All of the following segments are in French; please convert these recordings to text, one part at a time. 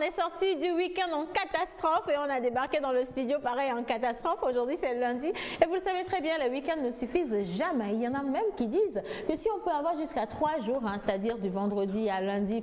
est sorti du week-end en catastrophe et on a débarqué dans le studio pareil en catastrophe. Aujourd'hui, c'est le lundi. Et vous le savez très bien, les week-ends ne suffisent jamais. Il y en a même qui disent que si on peut avoir jusqu'à 3 jours, hein, c'est-à-dire du vendredi à lundi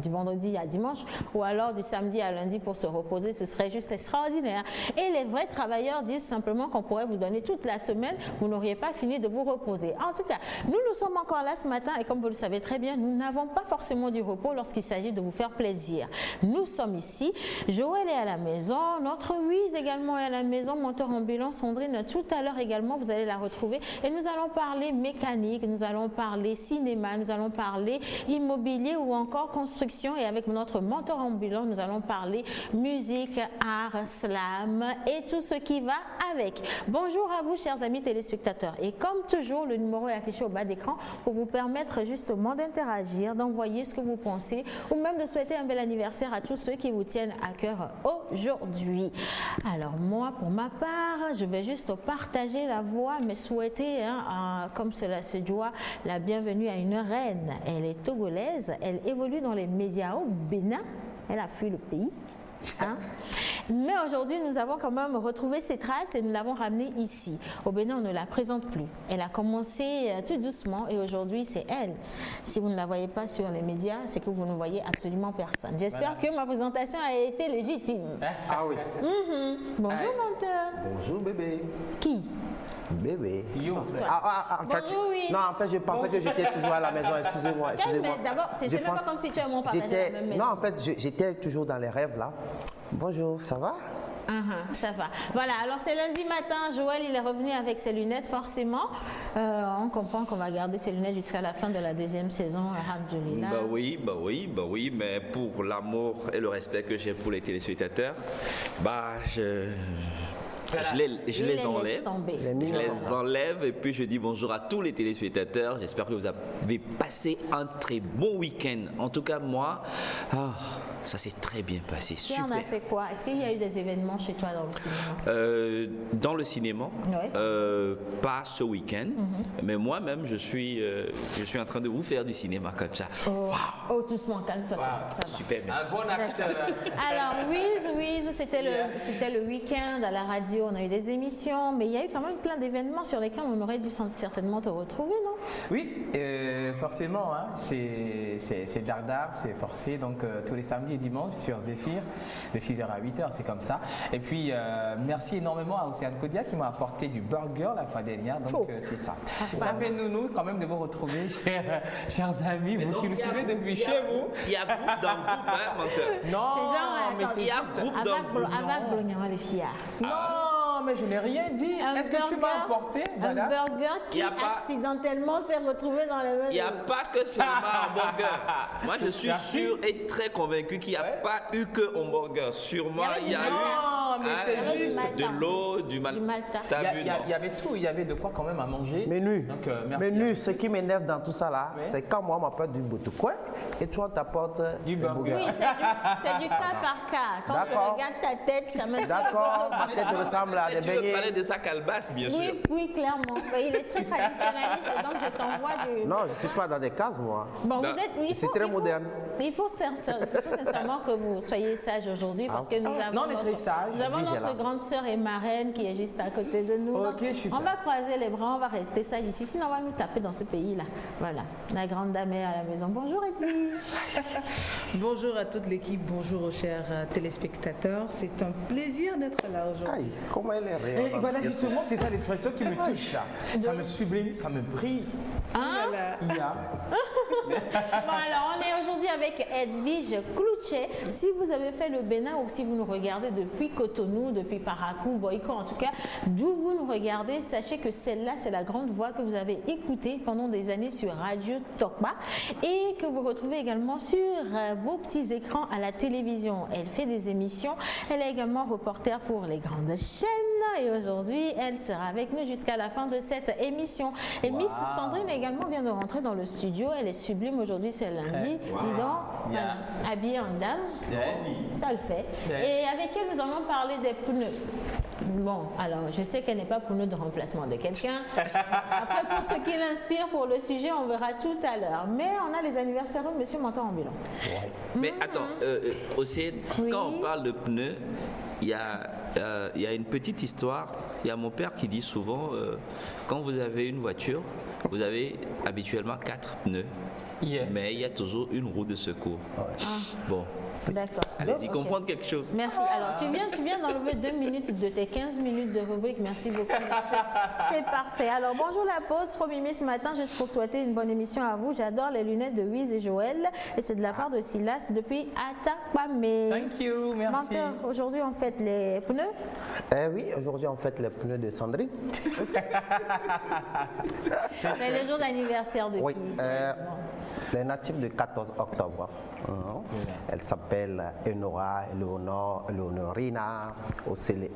du vendredi à dimanche ou alors du samedi à lundi pour se reposer, ce serait juste extraordinaire. Et les vrais travailleurs disent simplement qu'on pourrait vous donner toute la semaine, vous n'auriez pas fini de vous reposer. En tout cas, nous sommes encore là ce matin et comme vous le savez très bien, nous n'avons pas forcément du repos lorsqu'il s'agit de vous faire plaisir. Nous sommes ici, Joël est à la maison, notre Louise également est à la maison, monteur ambulant, Sandrine tout à l'heure également, vous allez la retrouver et nous allons parler mécanique, nous allons parler cinéma, nous allons parler immobilier ou encore construction et avec notre monteur ambulant, nous allons parler musique, art, slam et tout ce qui va avec. Bonjour à vous chers amis téléspectateurs et comme toujours, le numéro est affiché au bas d'écran pour vous permettre justement d'interagir, d'envoyer ce que vous pensez ou même de souhaiter un bel anniversaire à tous ceux qui vous tiennent à cœur aujourd'hui. Alors moi, pour ma part, je vais juste partager la voix, mais souhaiter, comme cela se doit, la bienvenue à une reine. Elle est togolaise, elle évolue dans les médias au Bénin, elle a fui le pays. Hein? Mais aujourd'hui, nous avons quand même retrouvé ses traces et nous l'avons ramenée ici. Au Bénin, on ne la présente plus. Elle a commencé tout doucement et aujourd'hui, c'est elle. Si vous ne la voyez pas sur les médias, c'est que vous ne voyez absolument personne. J'espère que ma présentation a été légitime. Ah oui. Bonjour, menteur. Bonjour, bébé. Qui? Bébé. En fait, bonjour, oui. Non, en fait, je pensais que j'étais toujours à la maison. Excusez-moi. Mais d'abord, c'est même pas comme si tu et moi partageais la même maison. Non, en fait, j'étais toujours dans les rêves là. Bonjour, ça va? Ça va. Voilà, alors c'est lundi matin, Joël il est revenu avec ses lunettes forcément. On comprend qu'on va garder ses lunettes jusqu'à la fin de la deuxième saison, alhamdoulilah. Bah oui, mais pour l'amour et le respect que j'ai pour les téléspectateurs, je les enlève et puis je dis bonjour à tous les téléspectateurs. J'espère que vous avez passé un très bon week-end. En tout cas, moi, ça s'est très bien passé. Super. On a fait quoi? Est-ce qu'il y a eu des événements chez toi dans le cinéma? Dans le cinéma, pas ce week-end, mais moi-même, je suis en train de vous faire du cinéma comme ça. Doucement, calme-toi. Ça va. Super, merci. Un bon acteur. Alors, Wiz, c'était le week-end à la radio. On a eu des émissions, mais il y a eu quand même plein d'événements sur lesquels on aurait dû certainement te retrouver, non? Oui, forcément, hein, c'est dardard, c'est forcé, donc tous les samedis et dimanches sur Zéphyr, de 6h à 8h, c'est comme ça. Et puis, merci énormément à Océane Kodia qui m'a apporté du burger la fois dernière, donc c'est ça. Ça fait nounou quand même de vous retrouver, chers amis, vous qui nous suivez depuis chez vous. Il y a groupe dans le groupe, hein, menteur? Non, mais il y a groupe dans le groupe. Avec Blognon, les filles. Non, mais je n'ai rien dit. Est-ce que tu m'as apporté un burger qui accidentellement s'est retrouvé dans le même. Il n'y a pas que seulement un burger. Moi, je suis sûr et très convaincu qu'il n'y a pas eu que un burger. Sur moi, il y a eu mais c'est juste de l'eau, du Malta. Il y avait tout. Il y avait de quoi quand même à manger. Menu. Donc, merci. Menu. Ce qui m'énerve dans tout ça là, c'est quand moi on m'apporte du boutoucoin et toi on t'apporte du burger. Oui, c'est du cas par cas. Quand je regarde ta tête, ça me. D'accord, ma tête ressemble à des beignets. Tu veux parler de sa calebasse, bien sûr. Oui, clairement. Il est très traditionnaliste, donc je t'envoie du. Non, je ne suis pas dans des cases, moi. Bon, je suis très moderne. Il faut sincèrement que vous soyez sage aujourd'hui parce que nous avons notre grande sœur et marraine qui est juste à côté de nous. Okay, on va croiser les bras, on va rester sage ici, sinon on va nous taper dans ce pays-là. Voilà, la grande dame est à la maison. Bonjour Edwige. Bonjour à toute l'équipe, bonjour aux chers téléspectateurs. C'est un plaisir d'être là aujourd'hui. Comment elle est réelle. Et voilà, justement, c'est ça l'expression qui me touche là. Ça me sublime, ça me brille. Bon, alors on est aujourd'hui avec Edwige Clouchet. Si vous avez fait le Bénin ou si vous nous regardez depuis Cotonou, depuis Parakou, Boyko, en tout cas, d'où vous nous regardez, sachez que celle-là, c'est la grande voix que vous avez écoutée pendant des années sur Radio Tokba et que vous retrouvez également sur vos petits écrans à la télévision. Elle fait des émissions, elle est également reporter pour les grandes chaînes et aujourd'hui, elle sera avec nous jusqu'à la fin de cette émission. Et Miss Sandrine également vient de rentrer dans le studio, elle est sublime aujourd'hui, c'est lundi. Dis donc, voilà, habillée en dame, ça le fait. Et avec elle, nous allons parler des pneus. Bon, alors je sais qu'elle n'est pas pour nous de remplacement de quelqu'un. Après, pour ce qui l'inspire pour le sujet, on verra tout à l'heure. Mais on a les anniversaires de Monsieur Mentor Ambulant. Ouais. Mais attends, aussi, Oui. quand on parle de pneus, il y a une petite histoire. Il y a mon père qui dit souvent, quand vous avez une voiture, vous avez habituellement 4 pneus. Yeah. Mais il y a toujours une roue de secours. Bon, D'accord. allez-y Ok. comprendre quelque chose. Merci. Alors, tu viens d'enlever 2 minutes de tes 15 minutes de rubrique. Merci beaucoup, monsieur. C'est parfait. Alors, bonjour la pause. Trop mimi ce matin, juste pour souhaiter une bonne émission à vous. J'adore les lunettes de Wiz et Joël. Et c'est de la part de Silas depuis Atakwame. Thank you, merci. Menteur, aujourd'hui, on fête les pneus. Oui, aujourd'hui, on fête les pneus de Sandrine. Mais le jour d'anniversaire de Oui, qui sérieusement? les natifs du 14 octobre. Elle s'appelle Enora, Eleonorina,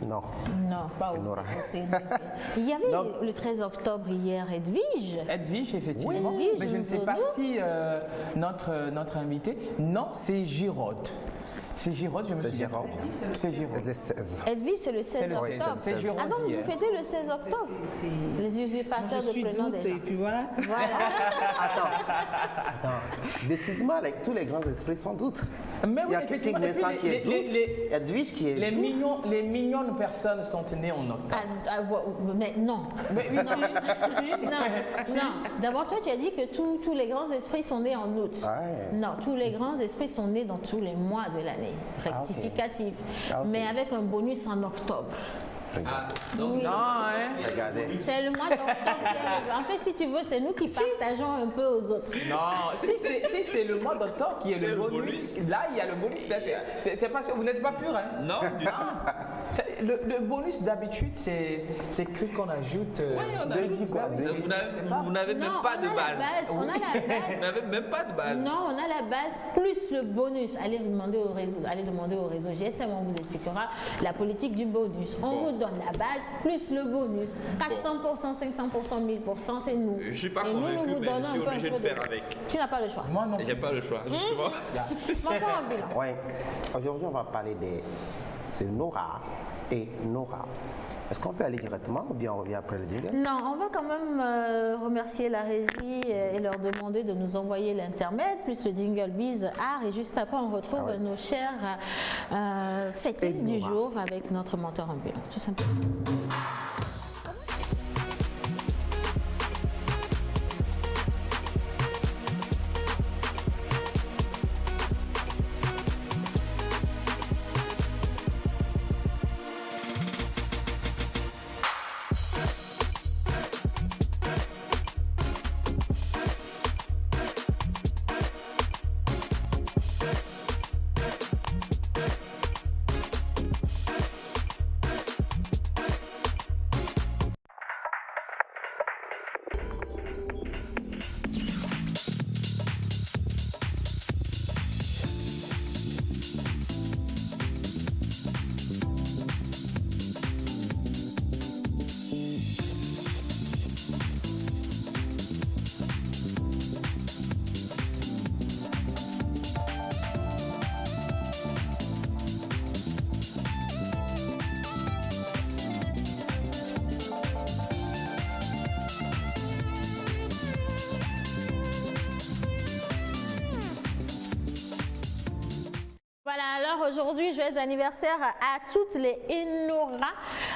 non. Non, pas Enora. aussi. Il y avait Donc- le 13 octobre hier, Edwige. Edwige, effectivement. Oui, mais je ne sais Josono. pas si notre invité. Non, c'est Giraude. C'est Giraude, je me C'est souviens. Giraude. C'est Giraude. Le 16. Edwige, c'est le 16 C'est le octobre. 16. C'est Giraude Ah donc, hier. vous fêtez le 16 octobre C'est- Les usurpateurs Je de suis prénom doute déjà. et puis voilà. Voilà. Attends. Décidément, tous les grands esprits sont doutes. Mais Il oui, y a Kiki effectivement. Et puis Messa qui est doute. Edwige qui est les doute. les mignonnes personnes sont nées en octobre. Mais non. Mais oui, si. Non. D'abord, toi, tu as dit que tous les grands esprits sont nés en août. Ouais. Non, tous les grands esprits sont nés dans tous les mois de l'année. Rectificatif. Ah, ok. Mais avec un bonus en octobre. Ah, donc, Oui. Non, hein. Regardez. C'est le mois d'octobre. En fait, si tu veux, c'est nous qui partageons un peu aux autres. Non, si c'est le mois d'octobre qui est le bonus, là il y a le bonus. Là, c'est parce que vous n'êtes pas pur, hein. non, du tout. Le bonus d'habitude, c'est que qu'on ajoute. on ajoute quoi, Vous n'avez même Non, pas de on a la base. On a la Vous base. n'avez même pas de base. Non, on a la base plus le bonus. Allez demander au réseau GSM, on vous expliquera la politique du bonus. On vous donne la base plus le bonus. 400%, 500%, 1000%, c'est nous. Je suis pas Et nous, convaincu, nous vous mais donnons je suis un peu, obligé un peu de faire avec. Tu n'as pas le choix. Moi non. J'ai pas le choix, justement. Mentor ambulant. Oui. Aujourd'hui, on va parler de Nora et Nora. Est-ce qu'on peut aller directement ou bien on revient après le jingle? Non, on va quand même remercier la régie et leur demander de nous envoyer l'intermède, plus le jingle Biz Art. Et juste après, on retrouve nos chers fêtés Et du Nora. jour avec notre mentor ambulant, tout simplement. Voilà, alors aujourd'hui, joyeux anniversaire à toutes les Enora.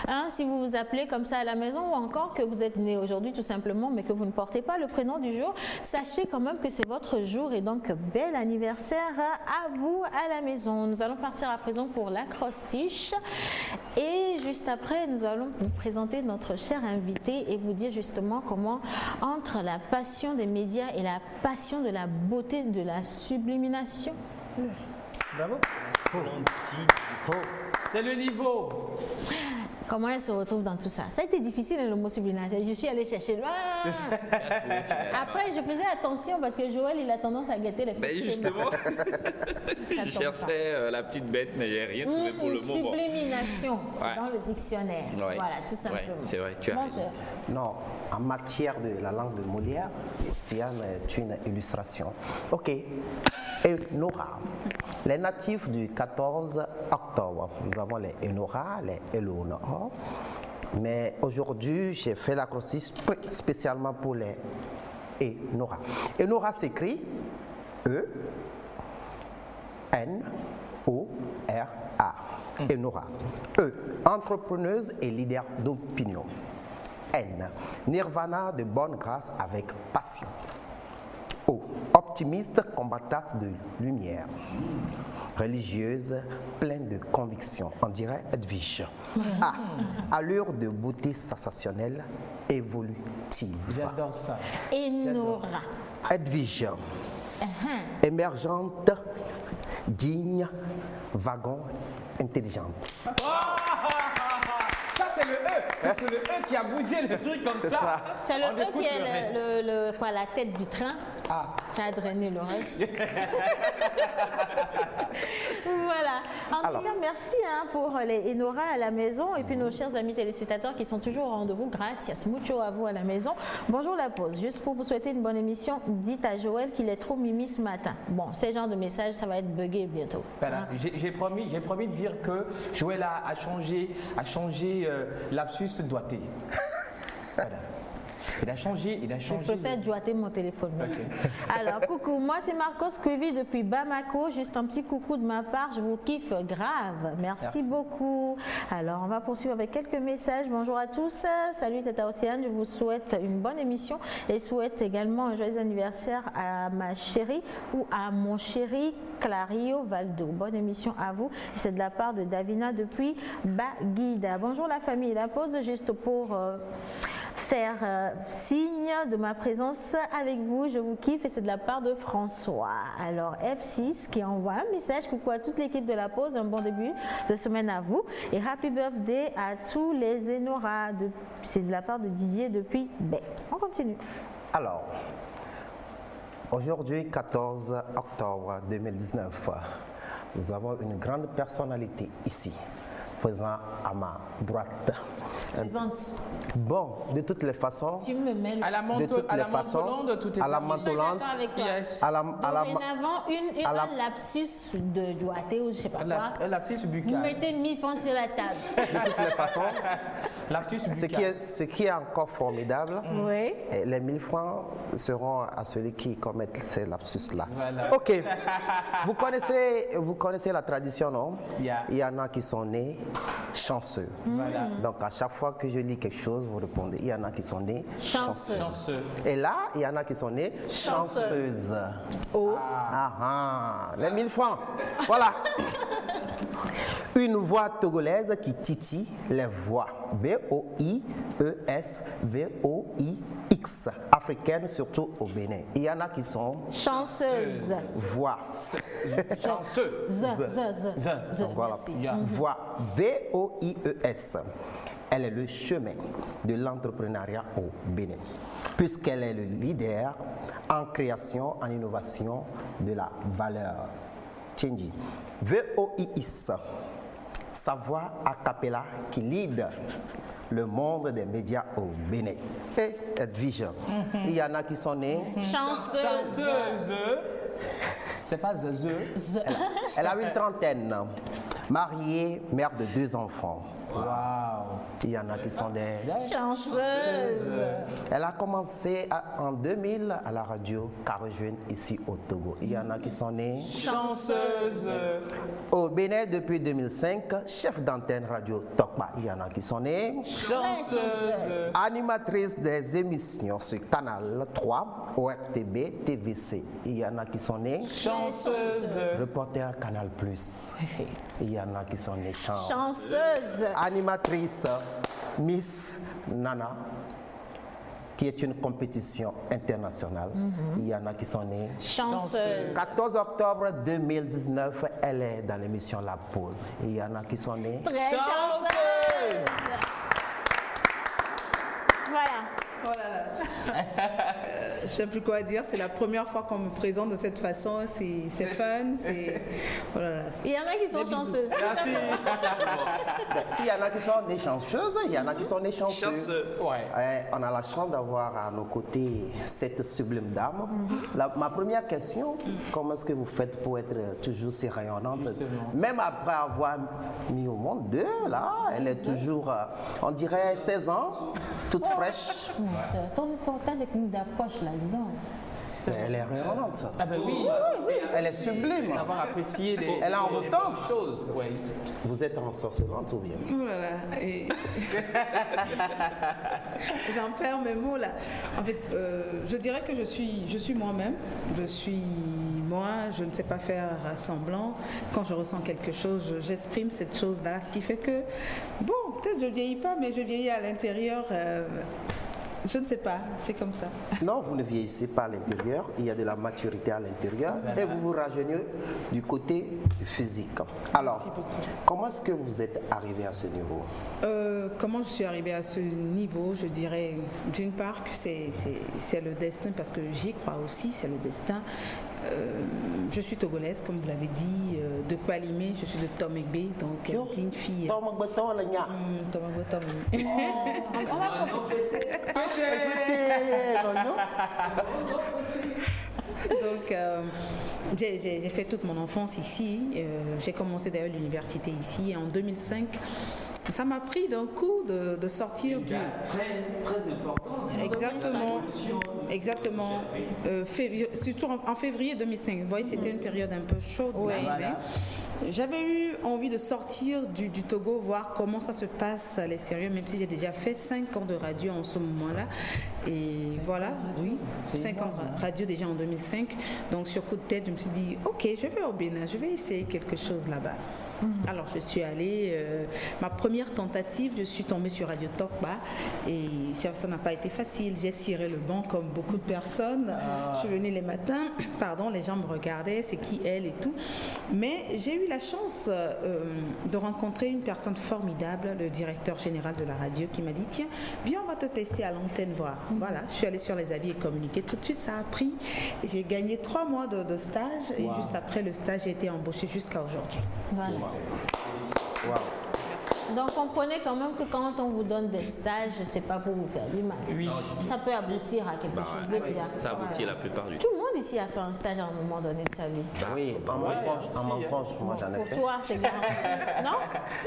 Hein, si vous vous appelez comme ça à la maison ou encore que vous êtes né aujourd'hui tout simplement, mais que vous ne portez pas le prénom du jour, sachez quand même que c'est votre jour et donc bel anniversaire à vous à la maison. Nous allons partir à présent pour l'acrostiche et juste après, nous allons vous présenter notre cher invité et vous dire justement comment entre la passion des médias et la passion de la beauté, de la sublimination. Bravo. C'est le niveau. Comment elle se retrouve dans tout ça? Ça a été difficile le mot sublimation. Je suis allée chercher loin. Après, je faisais attention parce que Joël, il a tendance à guetter les Ben fichiers. justement, Ça je tombe cherchais la petite bête, mais j'ai rien trouvé pour le moment. Sublimination, c'est Ouais. dans le dictionnaire. Ouais. Voilà, tout simplement. Ouais, c'est vrai, tu as Menteur. Non, en matière de la langue de Molière, Océane est une illustration. Ok. Et Nora. Les natifs du 14 octobre, nous avons les Enora, les Eleonora, d'accord? Mais aujourd'hui, j'ai fait l'acrostiche spécialement pour les Enora. Enora s'écrit E-N-O-R-A. Enora. E, entrepreneuse et leader d'opinion. N, nirvana de bonne grâce avec passion. O, optimiste, combattante de lumière. Religieuse, pleine de conviction. On dirait Edwige. A, allure de beauté sensationnelle, évolutive. J'adore ça. Enora. Edwige, émergente, digne, wagon, intelligente. Ça, c'est le E. Ça, c'est le E qui a bougé le truc comme ça. C'est le On E écoute qui le reste. est la tête du train. Ah. Ça a drainé le reste. Voilà. En tout cas, merci pour les Enora à la maison et puis nos chers amis téléspectateurs qui sont toujours au rendez-vous. Gracias mucho à vous à la maison. Bonjour la pause. Juste pour vous souhaiter une bonne émission, dites à Joël qu'il est trop mimi ce matin. Bon, ce genre de message, ça va être buggé bientôt. Voilà. J'ai promis de dire que Joël a changé lapsus doigté. Voilà. Il a changé. Je préfère doigter mon téléphone. Merci. Alors, coucou, moi c'est Marcos Cuevi depuis Bamako. Juste un petit coucou de ma part, je vous kiffe grave. Merci beaucoup. Alors, on va poursuivre avec quelques messages. Bonjour à tous. Salut Tata Océane, je vous souhaite une bonne émission et souhaite également un joyeux anniversaire à ma chérie ou à mon chéri Clario Valdo. Bonne émission à vous. C'est de la part de Davina depuis Baguida. Bonjour la famille. La pause juste pour faire signe de ma présence avec vous. Je vous kiffe et c'est de la part de François. Alors F6 qui envoie un message. Coucou à toute l'équipe de la pause. Un bon début de semaine à vous. Et happy birthday à tous les Enora. C'est de la part de Didier depuis Bay. On continue. Alors, aujourd'hui, 14 octobre 2019, nous avons une grande personnalité ici, présent à ma droite. Présente. Bon, de toutes les façons, Tu me mets le... À la mentolante, tout est à la parfait. mentolante, avec toi. Yes. à la, Dorénavant, un lapsus de doigté ou je sais pas quoi. Un lapsus Vous buccal. mettez 1000 francs sur la table. de toutes les façons, Lapsus ce buccal. qui est encore formidable, Oui. et les 1000 francs seront à celui qui commet ces lapsus-là. Voilà. Ok, vous connaissez la tradition, non? Yeah. Il y en a qui sont nés chanceux. Voilà. Donc à chaque fois que je lis quelque chose, vous répondez. Il y en a qui sont nés Chanceux. Chanceux. Et là, il y en a qui sont nés chanceuses. Oh. Les 1000 francs. Voilà. Une voix togolaise qui titille les voix. V-O-I-E-S, V-O-I-X. Africaine, surtout au Bénin. Il y en a qui sont Chanceuse. voix. Chanceux. Donc voilà. Yeah. Voix. V-O-I-E-S. Elle est le chemin de l'entrepreneuriat au Bénin, puisqu'elle est le leader en création, en innovation de la valeur. Tchenji. V-O-I-S. Sa voix a cappella qui lead le monde des médias au Bénin. Et Edwige, il y en a qui sont nés. Chanceuse. C'est pas zeu. Elle a une trentaine, mariée, mère de 2 enfants. Waouh. Il y en a qui sont des... Chanceuse. Elle a commencé en 2000 à la radio Carojeune ici au Togo. Il y en a qui sont nés Chanceuse. au Bénin depuis 2005, chef d'antenne radio Tokba. Il y en a qui sont nés Chanceuse. animatrice des émissions sur Canal 3, ORTB, TVC. Il y en a qui sont nés Chanceuse. reporter Canal+. Il y en a qui sont nés Chanceuse. animatrice Miss Nana, qui est une compétition internationale. Il y en a qui sont nés. Chanceuse. 14 octobre 2019, elle est dans l'émission La Pause. Il y en a qui sont nés. Très chanceuse. Voilà. Voilà. Je ne sais plus quoi dire. C'est la première fois qu'on me présente de cette façon. C'est fun. Voilà. Il y en a qui sont chanceuses. Merci. S'il y en a qui sont des chanceuses, il y en a qui sont des chanceux. Ouais. On a la chance d'avoir à nos côtés cette sublime dame. Ma première question, comment est-ce que vous faites pour être toujours si rayonnante? Justement. Même après avoir mis au monde deux, là, elle est toujours, on dirait 16 ans, toute fraîche. Ton technique d'approche là-dedans. Elle est rayonnante, ça. Ah ben oui. Elle est sublime. Savoir apprécier les Elle est envoûtante. choses. Ouais. Vous êtes ensorcelante ou bien? Oh là là. Et... J'en perds mes mots là. En fait, je dirais que je suis moi-même. Je suis moi. Je ne sais pas faire semblant. Quand je ressens quelque chose, j'exprime cette chose-là. Ce qui fait que, bon, peut-être je ne vieillis pas, mais je vieillis à l'intérieur. Je ne sais pas, c'est comme ça. Non, vous ne vieillissez pas à l'intérieur, il y a de la maturité à l'intérieur et vous vous rajeunissez du côté physique. Alors, comment est-ce que vous êtes arrivé à ce niveau? Comment je suis arrivée à ce niveau? Je dirais d'une part que c'est le destin, parce que j'y crois aussi, c'est le destin. Je suis togolaise, comme vous l'avez dit, de Palimé, je suis de Tomegbe, donc digne fille. Donc, j'ai fait toute mon enfance ici. J'ai commencé d'ailleurs l'université ici. Et en 2005, ça m'a pris d'un coup de sortir du... Très important. Exactement. Surtout en février 2005. Vous voyez, c'était une période un peu chaude. Oui. Voilà. J'avais eu envie de sortir du Togo, voir comment ça se passe à l'extérieur, même si j'ai déjà fait 5 ans de radio en ce moment-là. Et voilà, oui, 5 ans de radio déjà en 2005. Donc sur coup de tête, je me suis dit, ok, je vais au Bénin, je vais essayer quelque chose là-bas. Alors je suis allée, ma première tentative, je suis tombée sur Radio Tokba et ça n'a pas été facile. J'ai ciré le banc comme beaucoup de personnes. Je suis venue les matins, les gens me regardaient, c'est qui elle et tout. Mais j'ai eu la chance de rencontrer une personne formidable, le directeur général de la radio, qui m'a dit, tiens, viens, on va te tester à l'antenne, voir. Voilà, je suis allée sur les avis et communiquer. Tout de suite, ça a pris. J'ai gagné 3 mois de stage et juste après le stage, j'ai été embauchée jusqu'à aujourd'hui. Voilà. Donc comprenez quand même que quand on vous donne des stages, c'est pas pour vous faire du mal. Oui. Ça peut aboutir à quelque chose de bien. Ça aboutit la plupart du temps. Tout le monde ici a fait un stage à un moment donné de sa vie. Oui, en mensonge, moi j'en ai Pour fait. toi, c'est garanti. Non?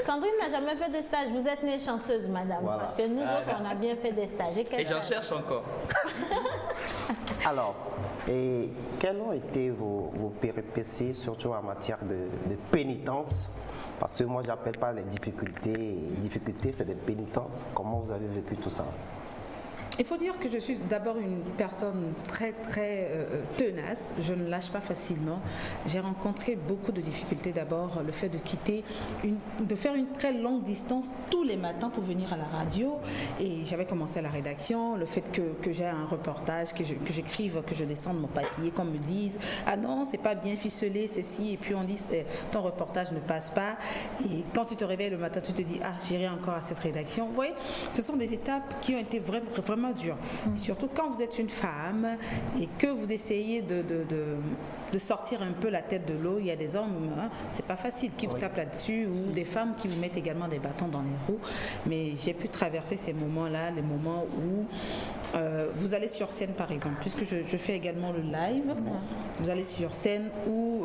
Sandrine n'a jamais fait de stage. Vous êtes née chanceuse, madame. Voilà. Parce que nous autres, on a bien fait des stages. Et j'en cherche encore. Alors, et quelles ont été vos péripéties, surtout en matière de pénitence? Parce que moi, je n'appelle pas les difficultés. Difficultés, c'est des pénitences. Comment vous avez vécu tout ça? Il faut dire que je suis d'abord une personne très tenace, je ne lâche pas facilement. J'ai rencontré beaucoup de difficultés. D'abord le fait de de faire une très longue distance tous les matins pour venir à la radio, et j'avais commencé à la rédaction, le fait que j'ai un reportage, que j'écrive, que je descende mon papier, qu'on me dise ah non c'est pas bien ficelé ceci, et puis on dit ton reportage ne passe pas, et quand tu te réveilles le matin tu te dis ah j'irai encore à cette rédaction. Vous voyez, ce sont des étapes qui ont été vraiment dur. Surtout quand vous êtes une femme et que vous essayez de sortir un peu la tête de l'eau. Il y a des hommes, c'est pas facile, qui vous tapent là-dessus, ou des femmes qui vous mettent également des bâtons dans les roues. Mais j'ai pu traverser ces moments-là, les moments où vous allez sur scène par exemple, puisque je fais également le live. Vous allez sur scène où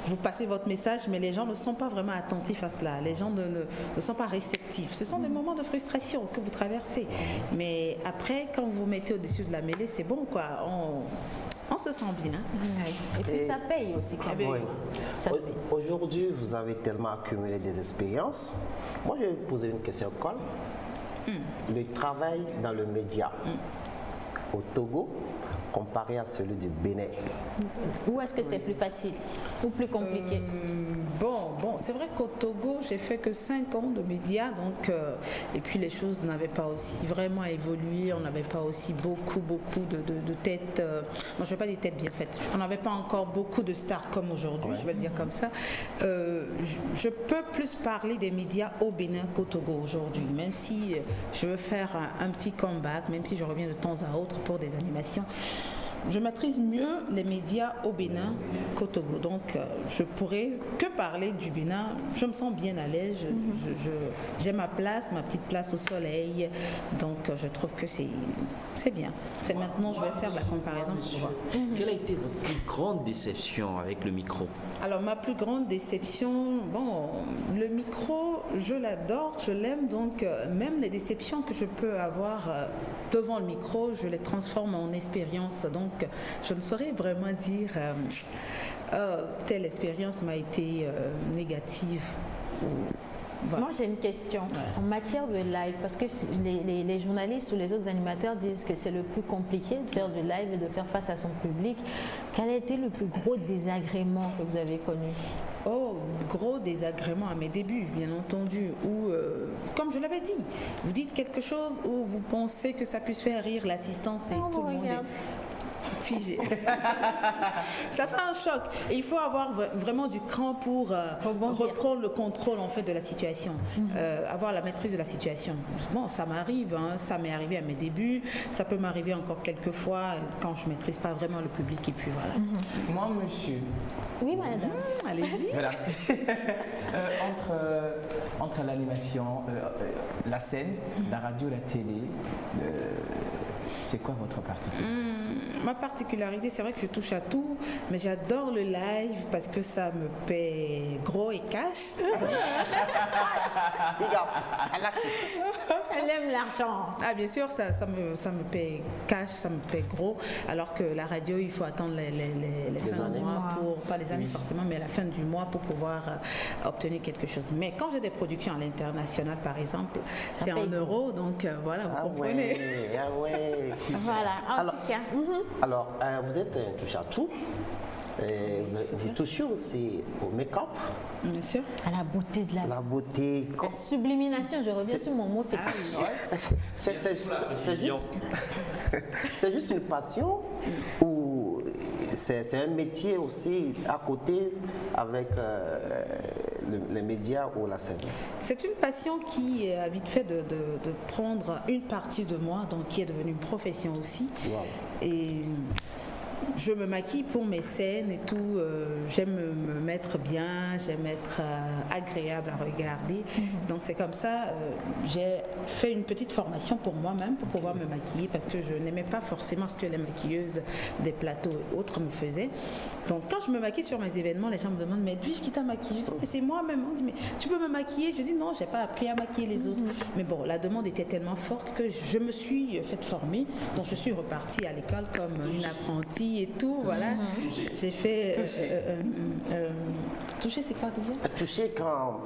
vous passez votre message, mais les gens ne sont pas vraiment attentifs à cela. Les gens ne sont pas réceptifs. Ce sont des moments de frustration que vous traversez. Mais après, quand vous vous mettez au-dessus de la mêlée, c'est bon, quoi. On se sent bien. Et puis ça paye aussi quand même. Oui. Ça paye. Aujourd'hui, vous avez tellement accumulé des expériences. Moi, je vais vous poser une question, Cole. Le travail dans le média, au Togo comparé à celui du Bénin? Où est-ce que c'est plus facile ou plus compliqué? Bon, c'est vrai qu'au Togo, j'ai fait que 5 ans de médias, donc, et puis les choses n'avaient pas aussi vraiment évolué, on n'avait pas aussi beaucoup de têtes, non, je ne vais pas dire têtes bien faites, on n'avait pas encore beaucoup de stars comme aujourd'hui, je vais le dire comme ça. Je peux plus parler des médias au Bénin qu'au Togo aujourd'hui, même si je veux faire un petit comeback, même si je reviens de temps à autre pour des animations. Je maîtrise mieux les médias au Bénin qu'au Togo. Donc, je pourrais que parler du Bénin. Je me sens bien à l'aise. J'ai ma place, ma petite place au soleil. Donc, je trouve que c'est bien. C'est maintenant, je vais faire la comparaison pour voir. Quelle a été votre plus grande déception avec le micro? Alors, ma plus grande déception, le micro, je l'adore, je l'aime. Donc, même les déceptions que je peux avoir devant le micro, je les transforme en expérience. Donc, je ne saurais vraiment dire telle expérience m'a été négative. Voilà. Moi, j'ai une question. En matière de live, parce que les journalistes ou les autres animateurs disent que c'est le plus compliqué de faire du live et de faire face à son public. Quel a été le plus gros désagrément que vous avez connu? Oh, gros désagrément à mes débuts, bien entendu, où, comme je l'avais dit, vous dites quelque chose où vous pensez que ça puisse faire rire l'assistance et tout le monde est figé. Ça fait un choc. Et il faut avoir vraiment du cran pour reprendre le contrôle en fait de la situation, avoir la maîtrise de la situation. Bon, ça m'arrive, ça m'est arrivé à mes débuts, ça peut m'arriver encore quelques fois quand je maîtrise pas vraiment le public et puis voilà. Moi, monsieur. Oui, madame. Allez-y. Voilà. Entre l'animation, la scène, la radio, la télé, c'est quoi votre particularité? Ma particularité, c'est vrai que je touche à tout, mais j'adore le live parce que ça me paie gros et cash. Elle aime l'argent. Ah, bien sûr, ça me paie cash, ça me paie gros, alors que la radio, il faut attendre les fins du mois, pas les années forcément, mais la fin du mois pour pouvoir obtenir quelque chose. Mais quand j'ai des productions à l'international, par exemple, c'est en euros, donc voilà, vous comprenez. Voilà, en tout cas. Alors, vous êtes un touche-à-tout. Vous touchez aussi au make-up. Bien sûr. À la beauté de la beauté. La sublimination, je reviens sur mon mot fétiche. C'est juste une passion ou c'est un métier aussi à côté avec les médias ou la scène? C'est une passion qui a vite fait de prendre une partie de moi, donc qui est devenue une profession aussi. Wow. Et je me maquille pour mes scènes et tout. J'aime me mettre bien, j'aime être agréable à regarder. Donc c'est comme ça, j'ai fait une petite formation pour moi-même pour pouvoir me maquiller parce que je n'aimais pas forcément ce que les maquilleuses des plateaux et autres me faisaient. Donc quand je me maquille sur mes événements, les gens me demandent mais Edwige qui t'a maquillée? Je dis mais c'est moi-même. On dit mais tu peux me maquiller? Je dis non, j'ai pas appris à maquiller les autres. Mais bon, la demande était tellement forte que je me suis fait former. Donc je suis repartie à l'école comme une apprentie et tout, voilà. J'ai fait toucher, c'est quoi déjà? Toucher quand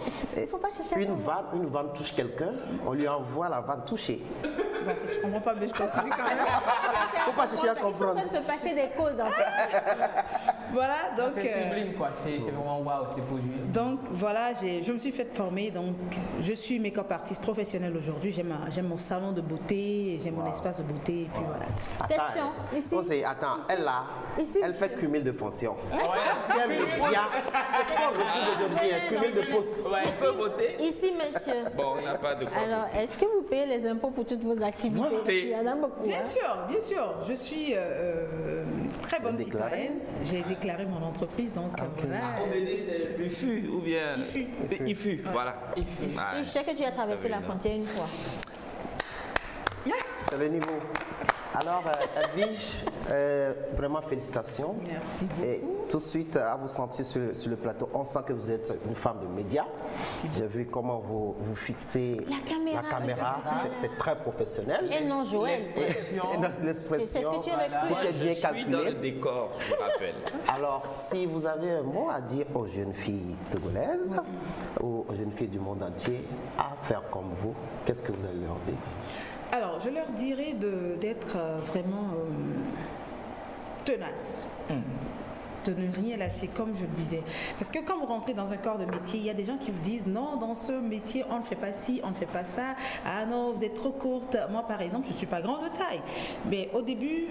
une vanne touche quelqu'un, on lui envoie la vanne toucher. Bon, je comprends pas, mais je continue quand même. Faut pas chercher à comprendre. Ils sont en train de se passer des codes en fait. Voilà, donc. C'est sublime quoi, c'est vraiment waouh, c'est beau. Donc voilà, je me suis fait former, donc je suis make-up artiste professionnelle aujourd'hui. J'aime mon salon de beauté, j'aime mon espace de beauté, et puis voilà. Question, ici. Attends, elle fait cumul de fonctions. C'est ce qu'on refuse aujourd'hui, un cumul de postes. On peut voter? Ici, monsieur. Bon, on n'a pas de quoi. Alors, est-ce que vous payez les impôts pour toutes vos activités? Votez. Il y en a beaucoup. Bien sûr. Je suis très bonne citoyenne. J'ai déclaré mon entreprise, donc voilà. C'est l'IFU ou bien IFU, voilà. Je sais que tu as traversé la frontière une fois. C'est le niveau. Alors, Edwige, vraiment félicitations. Merci beaucoup. Et tout de suite, à vous sentir sur le plateau, on sent que vous êtes une femme de médias. J'ai vu comment vous fixez la caméra. C'est très professionnel. Et non, Joël. L'expression. Tout est bien calculé. Je suis dans le décor, je vous rappelle. Alors, si vous avez un mot à dire aux jeunes filles togolaises ou aux jeunes filles du monde entier à faire comme vous, qu'est-ce que vous allez leur dire? Alors, je leur dirais d'être vraiment tenace. De ne rien lâcher, comme je le disais. Parce que quand vous rentrez dans un corps de métier, il y a des gens qui vous disent non, dans ce métier, on ne fait pas ci, on ne fait pas ça. Ah non, vous êtes trop courte. Moi, par exemple, je ne suis pas grande de taille. Mais au début,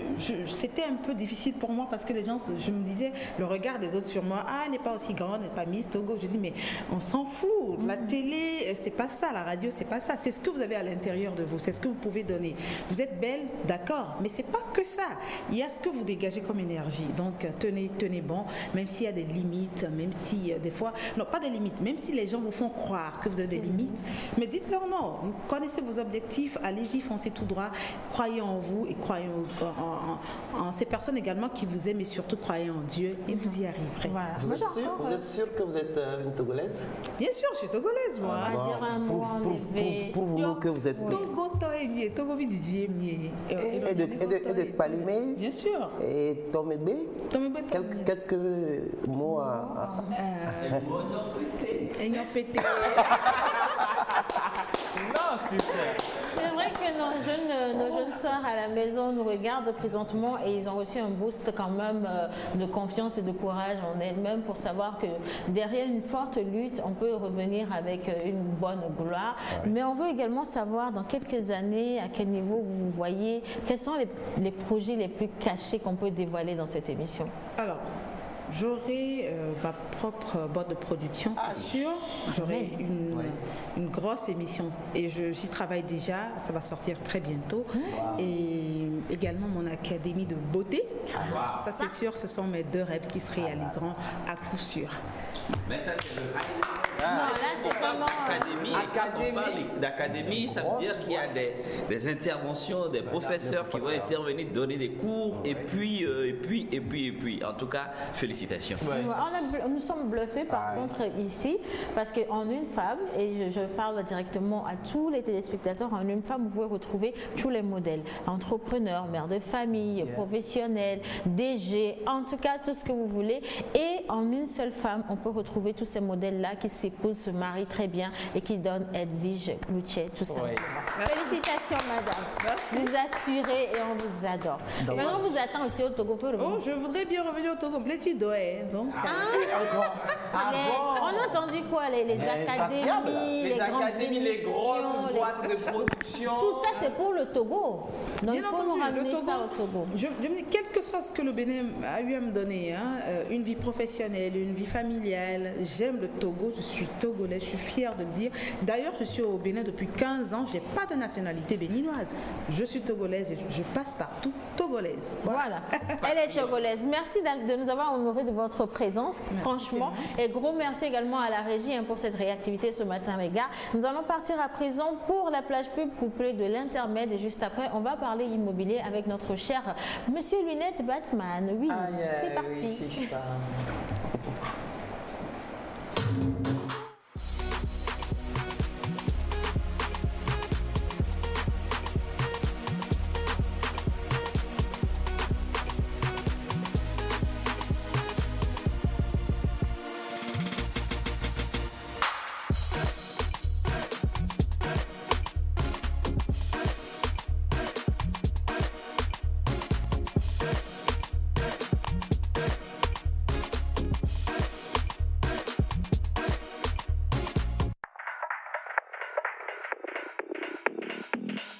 c'était un peu difficile pour moi parce que les gens, je me disais, le regard des autres sur moi, ah, elle n'est pas aussi grande, elle n'est pas Miss Togo. Je dis, mais on s'en fout. La télé, c'est pas ça. La radio, c'est pas ça. C'est ce que vous avez à l'intérieur de vous. C'est ce que vous pouvez donner. Vous êtes belle, d'accord, mais c'est pas que ça. Il y a ce que vous dégagez comme énergie. Donc, tenez bon, même s'il y a des limites, même si des fois, non pas des limites, même si les gens vous font croire que vous avez des limites, mais dites-leur non, vous connaissez vos objectifs, allez-y, foncez tout droit, croyez en vous et croyez en ces personnes également qui vous aiment et surtout croyez en Dieu et vous y arriverez. Voilà. Vous êtes sûr que vous êtes une Togolaise? Bien sûr, je suis togolaise moi. On va dire un mot en effet. Pour vous que vous êtes... Togo Toemie, Togo Vidiji Emie. Et de Palimé? Bien sûr. Et Tomébé? Tomébé. Quelques mots à... Ayant pété. Non, super. C'est vrai que nos jeunes sœurs à la maison nous regardent présentement et ils ont reçu un boost quand même de confiance et de courage en elles-mêmes pour savoir que derrière une forte lutte, on peut revenir avec une bonne gloire. Ouais. Mais on veut également savoir dans quelques années à quel niveau vous vous voyez, quels sont les projets les plus cachés qu'on peut dévoiler dans cette émission. Alors, j'aurai ma propre boîte de production, c'est sûr. J'aurai une grosse émission et j'y travaille déjà. Ça va sortir très bientôt. Et également mon académie de beauté. Ça, c'est sûr, ce sont mes 2 rêves qui se réaliseront à coup sûr. Mais ça, c'est le non, là, c'est vraiment... D'académie, ça veut dire qu'il y a des interventions, des professeurs qui vont intervenir, donner des cours, et puis. En tout cas, félicitations. Ouais. Nous sommes bluffés par contre ici, parce qu'en une femme, et je parle directement à tous les téléspectateurs, en une femme, vous pouvez retrouver tous les modèles. Entrepreneurs, mères de famille, professionnels, DG, en tout cas, tout ce que vous voulez. Et en une seule femme, on peut retrouver tous ces modèles-là qui s'épousent, se marient très bien et qui donnent Edwige Luchet, tout ça. Félicitations, madame. Vous assurez et on vous adore. Maintenant, on vous attend aussi au Togo. Je voudrais bien revenir au Togo. Donc, on a entendu quoi? Les académies, les académies, les grosses boîtes de production. Tout ça, c'est pour le Togo. Donc, bien il faut entendu, nous ramener ça au Togo. Je me dis, quel que soit ce que le Bénin a eu à me donner, une vie professionnelle, une vie familiale, j'aime le Togo, je suis togolaise, je suis fière de le dire. D'ailleurs, je suis au Bénin depuis 15 ans, je n'ai pas de nationalité béninoise. Je suis togolaise et je passe partout togolaise. Voilà. Elle est togolaise. Merci de nous avoir honoré de votre présence, franchement. Et gros merci également à la régie pour cette réactivité ce matin, les gars. Nous allons partir à présent pour la plage pub couplée de l'intermède. Et juste après, on va parler immobilier avec notre cher Monsieur Lunette Batman. Oui, c'est parti. Oui, c'est ça.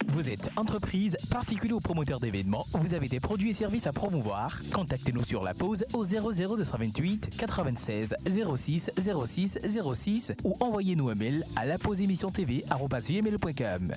Vous êtes entreprise, particulier ou promoteur d'événements, vous avez des produits et services à promouvoir. Contactez-nous sur la pause au 00228 96 06 06 06 ou envoyez-nous un mail à lapauseémissiontv@gmail.com.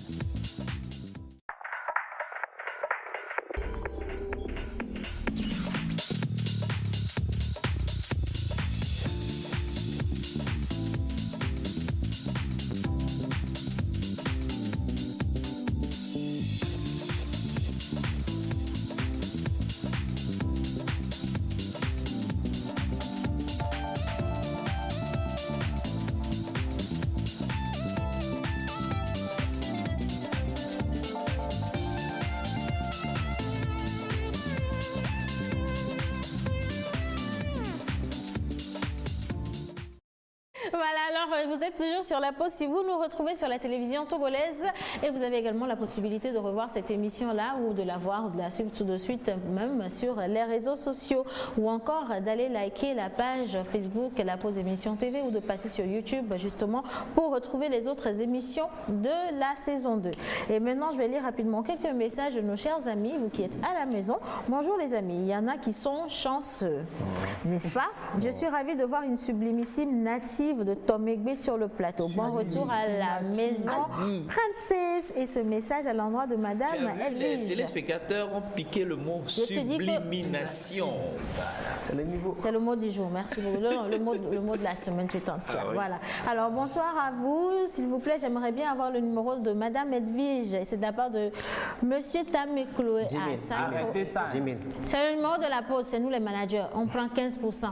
Voilà, alors vous êtes toujours sur la pause. Si vous nous retrouvez sur la télévision togolaise et vous avez également la possibilité de revoir cette émission-là ou de la voir ou de la suivre tout de suite même sur les réseaux sociaux ou encore d'aller liker la page Facebook La Pause Émission TV ou de passer sur YouTube justement pour retrouver les autres émissions de la saison 2. Et maintenant, je vais lire rapidement quelques messages de nos chers amis, vous qui êtes à la maison. Bonjour les amis, il y en a qui sont chanceux, n'est-ce pas? Je suis ravie de voir une sublimissime native de Tomegbe sur le plateau. Bon retour à la maison, princesse. Et ce message à l'endroit de Madame Edwige. Les téléspectateurs ont piqué le mot sublimination. C'est le mot du jour, merci beaucoup. Non, le mot de la semaine, tu t'en tiens. Voilà. Alors bonsoir à vous, s'il vous plaît, j'aimerais bien avoir le numéro de Madame Edwige. C'est de la part de Monsieur Tamé Chloé. Arrêtez ça. C'est le numéro de la pause, c'est nous les managers. On prend 15%.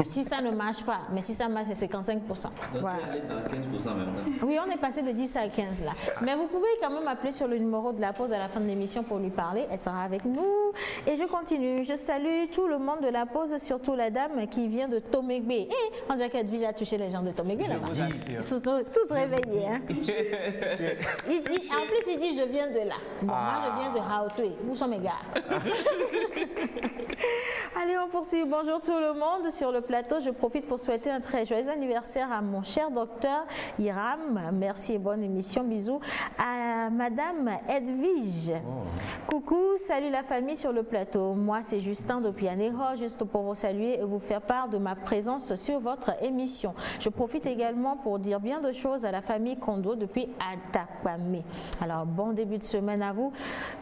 Si ça ne marche pas, mais si ça marche, c'est 55%. Donc voilà. tu es allé dans 15% maintenant. Oui, on est passé de 10 à 15 là. Mais vous pouvez quand même appeler sur le numéro de la pause à la fin de l'émission pour lui parler. Elle sera avec nous. Et je continue. Je salue tout le monde de la pause, surtout la dame qui vient de Tomegbe. Et on dirait qu'Edwige a touché les gens de Tomegbe là-bas. Ils sont tous réveillés. Hein. En plus, il dit je viens de là. Bon, moi, je viens de Hautoué. Où sont mes gars? Allez, on poursuit. Bonjour tout le monde sur le plateau. Je profite pour souhaiter un très joyeux anniversaire à mon cher docteur Hiram. Merci et bonne émission. Bisous à Madame Edwige. Coucou, salut la famille sur le plateau. Moi, c'est Justin de Pianero, juste pour vous saluer et vous faire part de ma présence sur votre émission. Je profite également pour dire bien de choses à la famille Kondo depuis Atakwame. Alors, bon début de semaine à vous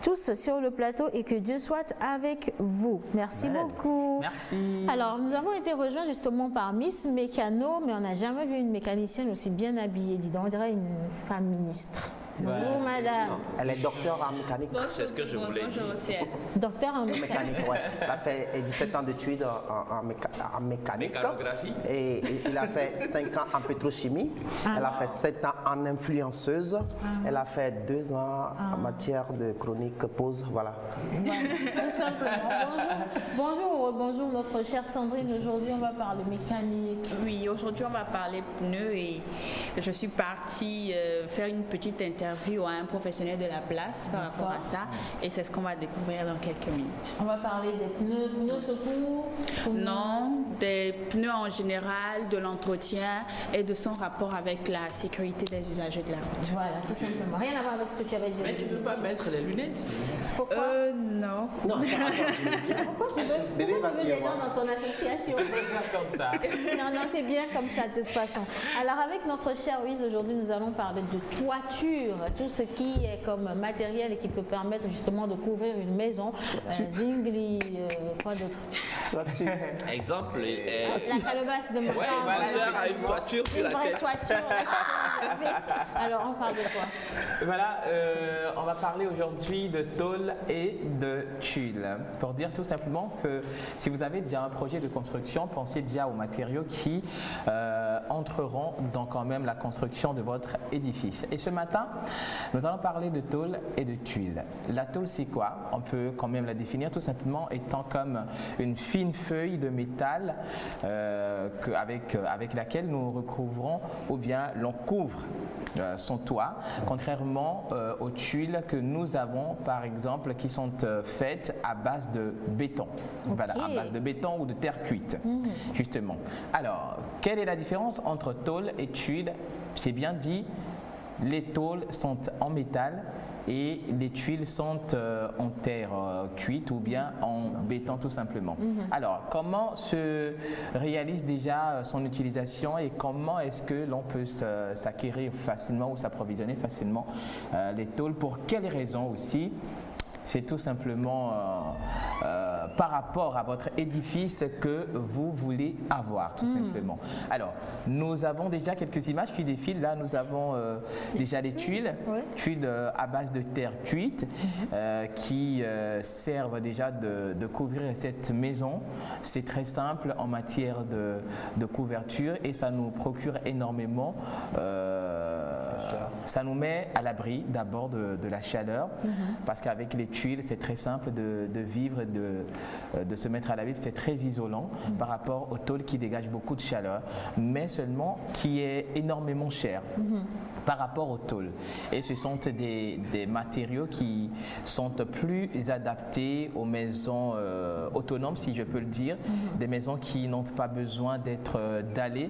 tous sur le plateau et que Dieu soit avec vous. Merci beaucoup. Merci. Alors, nous avons été rejoints justement par Miss Mécano, mais on n'a jamais vu une mécanicienne aussi bien habillée. Dis donc, on dirait une femme ministre. Bonjour madame. Elle est docteur en mécanique. C'est ce que je voulais dire. Docteur en mécanique. Ouais. Elle a fait 17 ans d'études en mécanique. Mécanographie. Et il a fait 5 ans en pétrochimie. Elle a fait 7 ans en influenceuse. Elle a fait 2 ans en matière de chronique pause. Voilà. Tout simplement. Bonjour notre chère Sandrine. Aujourd'hui, on va parler mécanique. Oui, aujourd'hui, on va parler pneus et je suis partie faire une petite interview à un professionnel de la place par rapport à ça et c'est ce qu'on va découvrir dans quelques minutes. On va parler des pneus secours? Non, des pneus en général, de l'entretien et de son rapport avec la sécurité des usagers de la route. Voilà, tout simplement. Rien à voir avec ce que tu avais dit. Mais tu ne veux pas mettre les lunettes? Pourquoi? Non. Pourquoi tu veux Bébé, des gens dans ton association? Comme ça. Non, c'est bien comme ça de toute façon. Alors avec notre chère Louise, aujourd'hui nous allons parler de toiture, tout ce qui est comme matériel et qui peut permettre justement de couvrir une maison. Zingli, quoi d'autre? Toiture. Exemple. La calebasse de mon Ouais, le moteur a une toiture sur la vraie tête. toiture. Alors on parle de quoi? Voilà, on va parler aujourd'hui de tôle et de tuiles. Pour dire tout simplement que si vous avez déjà un projet de construction, pensez déjà aux matériaux qui entreront dans quand même la construction de votre édifice. Et ce matin, nous allons parler de tôle et de tuiles. La tôle, c'est quoi? On peut quand même la définir tout simplement étant comme une fine feuille de métal avec laquelle nous recouvrons ou bien l'on couvre son toit, contrairement aux tuiles que nous avons par exemple qui sont faites à base de béton. Voilà, à base de béton ou de terre cuite, justement. Alors, quelle est la différence entre tôle et tuile? C'est bien dit, les tôles sont en métal et les tuiles sont en terre cuite ou bien en béton tout simplement. Alors, comment se réalise déjà son utilisation et comment est-ce que l'on peut s'acquérir facilement ou s'approvisionner facilement les tôles? Pour quelles raisons aussi? C'est tout simplement par rapport à votre édifice que vous voulez avoir, tout simplement. Alors, nous avons déjà quelques images qui défilent. Là, nous avons déjà les tuiles, tuiles à base de terre cuite qui servent déjà de couvrir cette maison. C'est très simple en matière de couverture et ça nous procure énormément ça nous met à l'abri d'abord de la chaleur, parce qu'avec les tuiles, c'est très simple de vivre et de se mettre à l'abri. C'est très isolant par rapport au tôle qui dégage beaucoup de chaleur, mais seulement qui est énormément cher par rapport au tôle. Et ce sont des matériaux qui sont plus adaptés aux maisons autonomes, si je peux le dire, des maisons qui n'ont pas besoin d'être dallées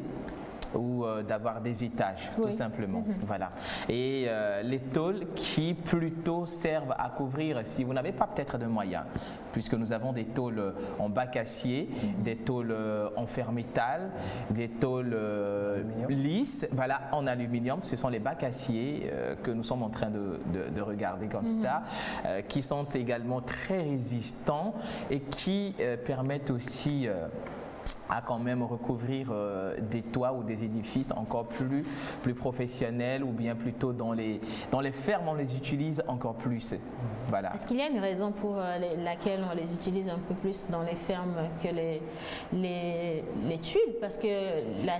ou d'avoir des étages, tout simplement. Voilà. Et les tôles qui plutôt servent à couvrir, si vous n'avez pas peut-être de moyens, puisque nous avons des tôles en bac acier, des tôles en fer métal, des tôles lisses, voilà, en aluminium. Ce sont les bacs acier que nous sommes en train de regarder comme ça, qui sont également très résistants et qui permettent aussi à quand même recouvrir des toits ou des édifices encore plus professionnels, ou bien plutôt dans les fermes on les utilise encore plus. Voilà. Est-ce qu'il y a une raison pour laquelle on les utilise un peu plus dans les fermes que les tuiles? Parce que la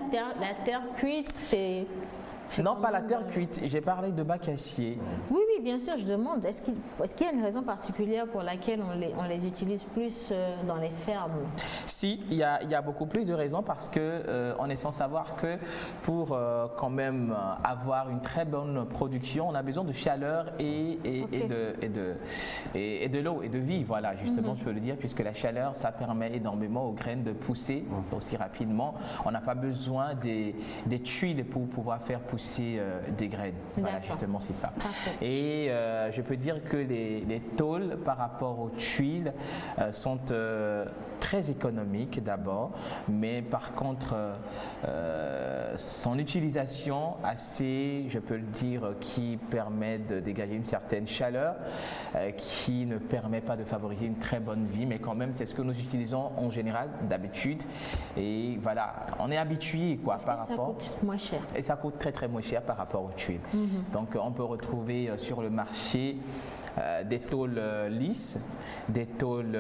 terre cuite, c'est... Non, pas la terre cuite, j'ai parlé de bac acier. Oui, bien sûr, je demande, est-ce qu'il y a une raison particulière pour laquelle on les utilise plus dans les fermes? Si, il y a beaucoup plus de raisons, parce que on est sans savoir que pour quand même avoir une très bonne production, on a besoin de chaleur et de l'eau et de vie, voilà, justement, je peux le dire, puisque la chaleur, ça permet énormément aux graines de pousser aussi rapidement. On n'a pas besoin des tuiles pour pouvoir faire pousser des graines. Voilà, justement, c'est ça. Parfait. Et je peux dire que les tôles par rapport aux tuiles sont très économiques d'abord, mais par contre son utilisation assez, je peux le dire, qui permet de dégager une certaine chaleur, qui ne permet pas de favoriser une très bonne vie, mais quand même c'est ce que nous utilisons en général d'habitude, et voilà, on est habitué quoi par rapport. Ça coûte moins cher. Et ça coûte très moins cher par rapport aux tuiles. Donc on peut retrouver sur le marché des tôles lisses, des tôles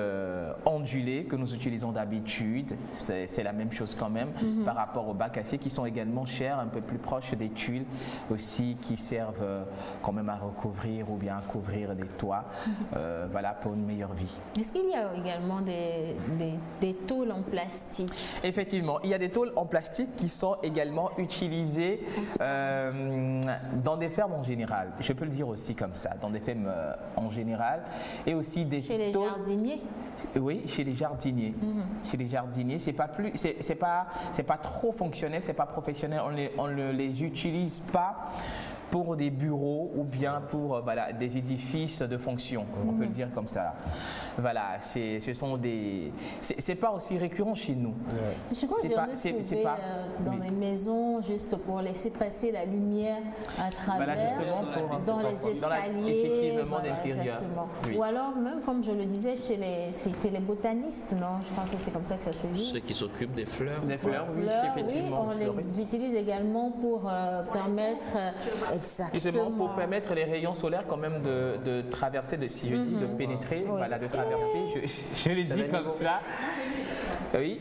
ondulées que nous utilisons d'habitude, c'est la même chose quand même par rapport aux bacs acier qui sont également chers, un peu plus proches des tuiles aussi, qui servent quand même à recouvrir ou bien à couvrir des toits, voilà, pour une meilleure vie. Est-ce qu'il y a également des tôles en plastique? Effectivement, il y a des tôles en plastique qui sont également utilisées dans des fermes en général, je peux le dire aussi comme ça, dans des fermes en général, et aussi des chez les jardiniers. Oui, chez les jardiniers. Chez les jardiniers, c'est pas trop fonctionnel, c'est pas professionnel. On ne les utilise pas pour des bureaux ou bien pour voilà, des édifices de fonction, on peut le dire comme ça. Voilà, ce sont des... C'est pas aussi récurrent chez nous. Je crois que j'ai trouvé dans les maisons, juste pour laisser passer la lumière à travers, dans les escaliers. Effectivement, d'intérieur. Oui. Ou alors, même comme je le disais, chez les botanistes, non? Je crois que c'est comme ça que ça se dit. Ceux qui s'occupent des fleurs. Des fleurs, oui, effectivement. Oui, on les utilise également pour permettre... Exactement, pour permettre les rayons solaires quand même de traverser, si je dis de pénétrer, voilà, de traverser, je le dis comme cela. Oui.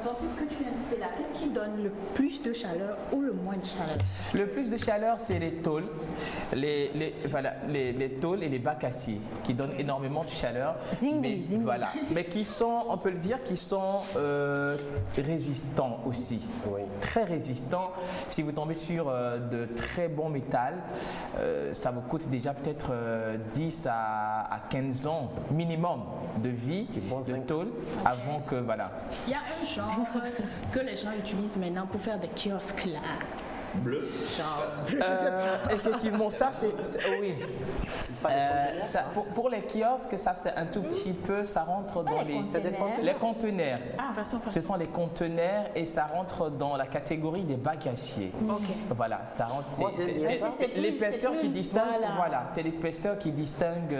Dans tout ce que tu viens de citer là, qu'est-ce qui donne le plus de chaleur ou le moins de chaleur? Le plus de chaleur, c'est les tôles, les tôles et les bacs acier qui donnent énormément de chaleur. Voilà, mais qui sont, on peut le dire, qui sont résistants aussi, très résistants. Si vous tombez sur de très bons métal, ça vous coûte déjà peut-être 10 à 15 ans minimum de vie de tôle avant que, voilà. Il y a un genre que les gens utilisent maintenant pour faire des kiosques là. Bleu. Effectivement, ça c'est oui. Ça, pour les kiosques, ça c'est un tout petit peu, ça rentre dans les conteneurs. Ce sont les conteneurs et ça rentre dans la catégorie des bacs acier. Voilà, ça rentre. C'est l'épaisseur qui distingue. Voilà, c'est l'épaisseur qui distingue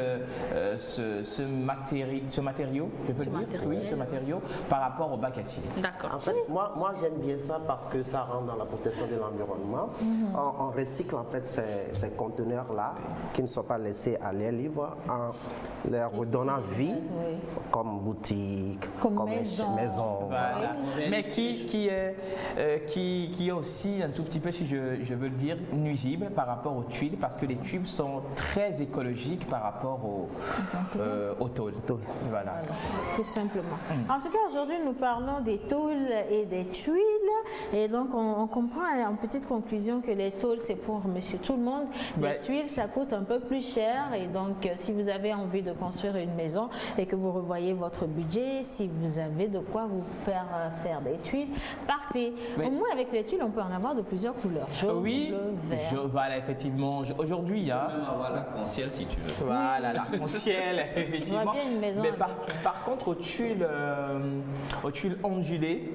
ce matériau, je peux dire, oui, ce matériau par rapport au bac acier. D'accord. En fait, moi j'aime bien ça parce que ça rentre dans la protection de l'environnement. l'environnement. On recycle en fait ces conteneurs-là qui ne sont pas laissés à l'air libre en leur redonnant vie comme boutique, comme maison. Voilà. Mais qui est aussi un tout petit peu, si je veux le dire, nuisible par rapport aux tuiles, parce que les tubes sont très écologiques par rapport aux tôles. Voilà. Tout simplement. En tout cas, aujourd'hui, nous parlons des tôles et des tuiles. Et donc, on comprend en petite conclusion que les tôles, c'est pour monsieur tout le monde. Les tuiles, ça coûte un peu plus cher. Et donc, si vous avez envie de construire une maison et que vous revoyez votre budget, si vous avez de quoi vous faire des tuiles, partez. Au moins, avec les tuiles, on peut en avoir de plusieurs couleurs. Jaune, bleu, vert. Voilà, effectivement. Aujourd'hui, hein. Même avoir l'arc-en-ciel si tu veux. Voilà, l'arc-en-ciel, effectivement. Bien une maison mais par contre, aux tuiles ondulées,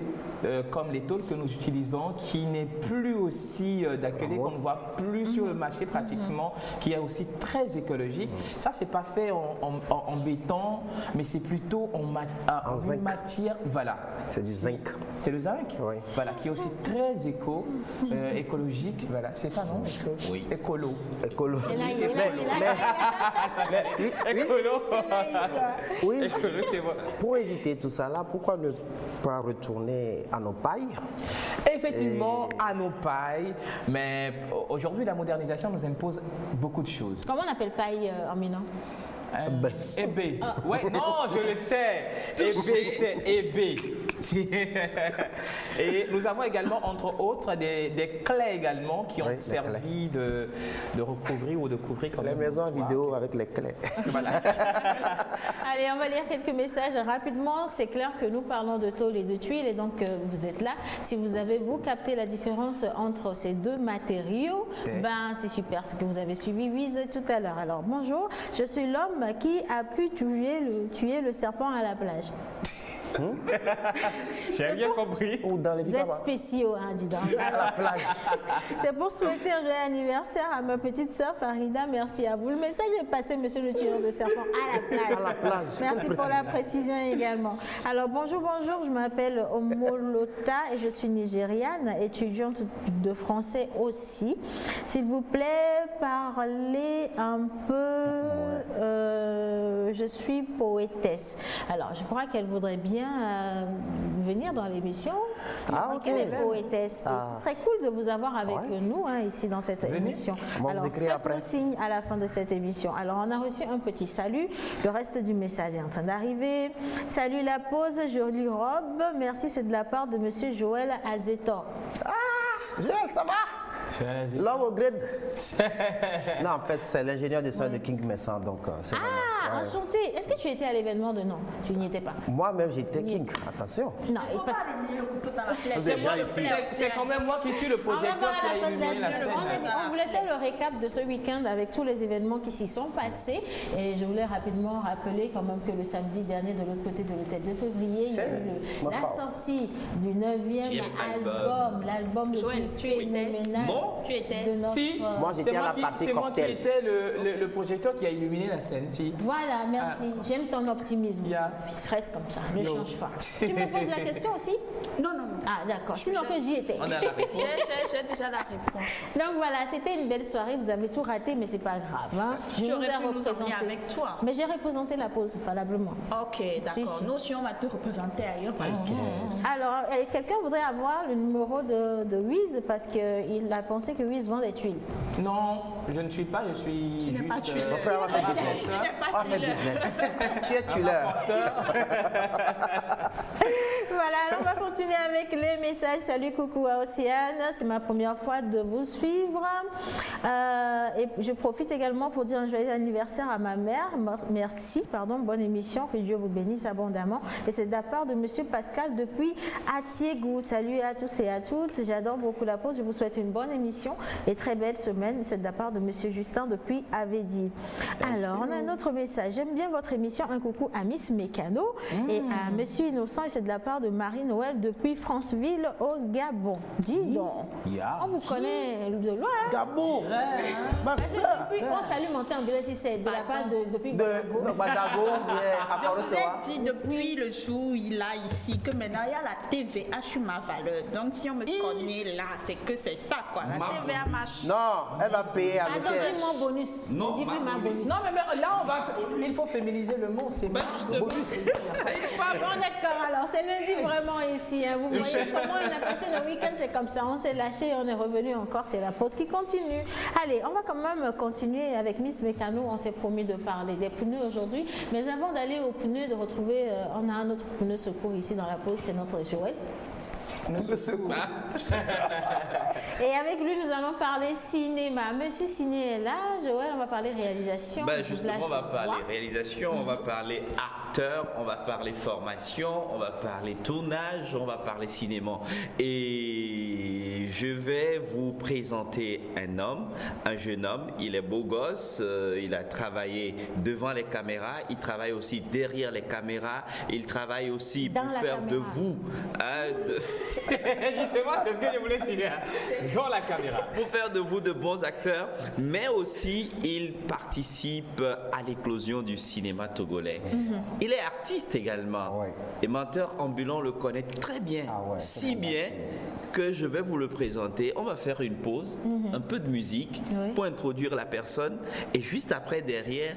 comme les tôles que nous utilisons, qui n'est plus aussi d'acrylique, qu'on ne voit plus sur le marché pratiquement, qui est aussi très écologique. Ça, c'est pas fait en béton, mais c'est plutôt en zinc. Matière. Voilà. C'est du zinc. C'est le zinc. Oui. Voilà, qui est aussi très écologique. Voilà, c'est ça, non? Oui. Écolo. Écolo. Oui, c'est vrai. Pour éviter tout ça là, pourquoi ne pas retourner à nos pailles? Effectivement, à nos pailles, mais aujourd'hui la modernisation nous impose beaucoup de choses. Comment on appelle paille en Milan? Ébé. Ouais, non, je le sais. Ébé, c'est ébé. Et nous avons également, entre autres, des clés également qui ont servi de recouvrir ou de couvrir comme les maisons en vidéo avec les clés. Voilà. Allez, on va lire quelques messages rapidement. C'est clair que nous parlons de tôle et de tuiles et donc vous êtes là. Si vous avez capté la différence entre ces deux matériaux, c'est super. Ce que vous avez suivi Wiz tout à l'heure. Alors bonjour, je suis l'homme qui a pu tuer le serpent à la plage. J'ai bien compris. Ou dans les Vous êtes spéciaux, hein, dis donc. À la plage. C'est pour souhaiter un joyeux anniversaire à ma petite sœur Farida. Merci à vous. Le message est passé, monsieur le tueur de serpent, à la plage. À la plage. Merci pour la précision également. Alors, bonjour, je m'appelle Omolota et je suis nigériane, étudiante de français aussi. S'il vous plaît, parlez un peu. Je suis poétesse. Alors, je crois qu'elle voudrait bien venir dans l'émission. Qu'elle est poétesse. Ce serait cool de vous avoir avec nous ici dans cette émission. Alors, faites-nous signe à la fin de cette émission. Alors, on a reçu un petit salut. Le reste du message est en train d'arriver. Salut la pause, jolie robe. Merci, c'est de la part de monsieur Joël Azetor. Ah, Joël, ça va? L'homme au grade. Non, en fait, c'est l'ingénieur de son de King Messan, donc c'est vraiment, enchanté. Est-ce que tu étais à l'événement de non? Tu n'y étais pas? Moi-même, j'étais King. Attention. Non, c'est quand même moi qui suis le projecteur qui a illuminé la scène. On voulait faire le récap de ce week-end avec tous les événements qui s'y sont passés. Et je voulais rapidement rappeler quand même que le samedi dernier, de l'autre côté de l'hôtel de février, il y a eu la sortie du 9e album, l'album le plus phénoménal. Tu étais de notre... Si, moi j'étais à la partie c'est moi qui cocktail. étais le projecteur qui a illuminé la scène. Si. Voilà, merci. J'aime ton optimisme. Il reste comme ça, ne change pas. Tu me poses la question aussi? Non. Ah d'accord, sinon que j'y étais. On a la réponse. J'ai déjà la réponse. Donc voilà, c'était une belle soirée, vous avez tout raté, mais c'est pas grave. Hein. Je vous ai représenté avec toi. Mais j'ai représenté la pause valablement. Ok, d'accord. Nous aussi, on va te représenter ailleurs. Alors, quelqu'un voudrait avoir le numéro de Wiz parce qu'il a pensé que Wiz vend des tuiles. Non, je ne suis pas, je suis. Tu n'es pas tuile. On fait business. Tu es tuileur. Voilà, alors on va continuer avec les messages. Salut, coucou à Océane. C'est ma première fois de vous suivre. Et je profite également pour dire un joyeux anniversaire à ma mère. Merci, bonne émission. Que Dieu vous bénisse abondamment. Et c'est de la part de monsieur Pascal depuis Atiégou. Salut à tous et à toutes. J'adore beaucoup la pause. Je vous souhaite une bonne émission et très belle semaine. C'est de la part de monsieur Justin depuis Avedi. Alors, on a un autre message. J'aime bien votre émission. Un coucou à Miss Mécano et à monsieur Innocent. Et c'est de la part de Marie-Noël appelle depuis Franceville au Gabon. Dis donc. On vous connaît de loin. Gabon. Ma soeur. On salue Monté Ambulance si c'est de la part depuis Badago. Badago, Je vous ai dit depuis le jour où il a ici que maintenant il y a la TVA sur ma valeur. Donc si on me connaît là, c'est que c'est ça quoi. La TVA marche. Non, elle va payer avec Attends, elle. dis mon bonus. Dis plus ma bonus. Non, mais là, il faut féminiser le mot, c'est bonus. Bon, d'accord, alors c'est lundi vraiment ici. Hein. Vous voyez comment on a passé nos week-ends, c'est comme ça. On s'est lâché et on est revenu encore. C'est la pause qui continue. Allez, on va quand même continuer avec Miss Mécano. On s'est promis de parler des pneus aujourd'hui. Mais avant d'aller aux pneus, de retrouver, on a un autre pneu secours ici dans la pause, c'est notre Joël. Et avec lui, nous allons parler cinéma. Monsieur Ciné est là. Joël, on va parler réalisation. Justement, on va parler réalisation, on va parler acteur, on va parler formation, on va parler tournage, on va parler cinéma. Et je vais vous présenter un homme, un jeune homme. Il est beau gosse, il a travaillé devant les caméras, il travaille aussi derrière les caméras, il travaille aussi pour faire de vous... Justement, c'est ce que je voulais dire. Dans la caméra. Pour faire de vous de bons acteurs, mais aussi il participe à l'éclosion du cinéma togolais. Il est artiste également. Ouais. Et Menteur Ambulant le connaît très bien, si bien que je vais vous le présenter. On va faire une pause, un peu de musique pour introduire la personne et juste après, derrière,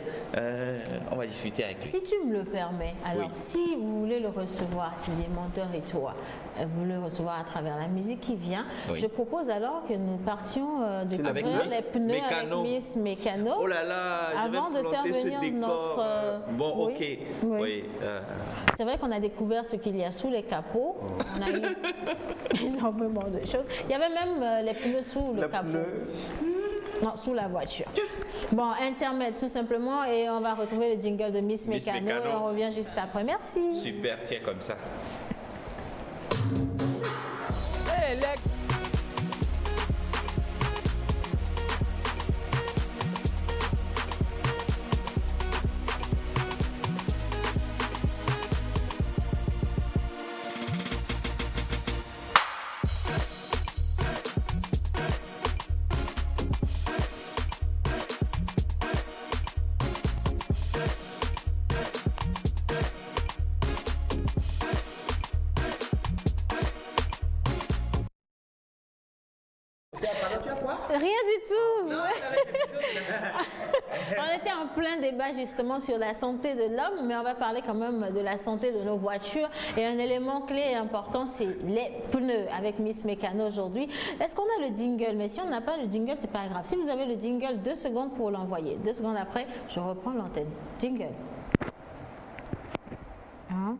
on va discuter avec lui. Si tu me le permets, alors si vous voulez le recevoir, c'est des menteurs et toi, vous le recevoir à travers la musique qui vient, je propose alors que nous partions découvrir les pneus avec Miss Mécano. Oh là là, avant de faire venir notre... Bon, ok. Oui. C'est vrai qu'on a découvert ce qu'il y a sous les capots. On a eu énormément de choses. Il y avait même les pneus sous le capot. Non, sous la voiture. Bon, intermède tout simplement et on va retrouver le jingle de Miss Mécano et on revient juste après. Merci. Super, tiens comme ça. Hey, Rien du tout. On était en plein débat justement sur la santé de l'homme, mais on va parler quand même de la santé de nos voitures. Et un élément clé et important, c'est les pneus avec Miss Mécano aujourd'hui. Est-ce qu'on a le jingle? Mais si on n'a pas le jingle, c'est pas grave. Si vous avez le jingle, 2 secondes pour l'envoyer. 2 secondes après, je reprends l'antenne. Jingle. Hein?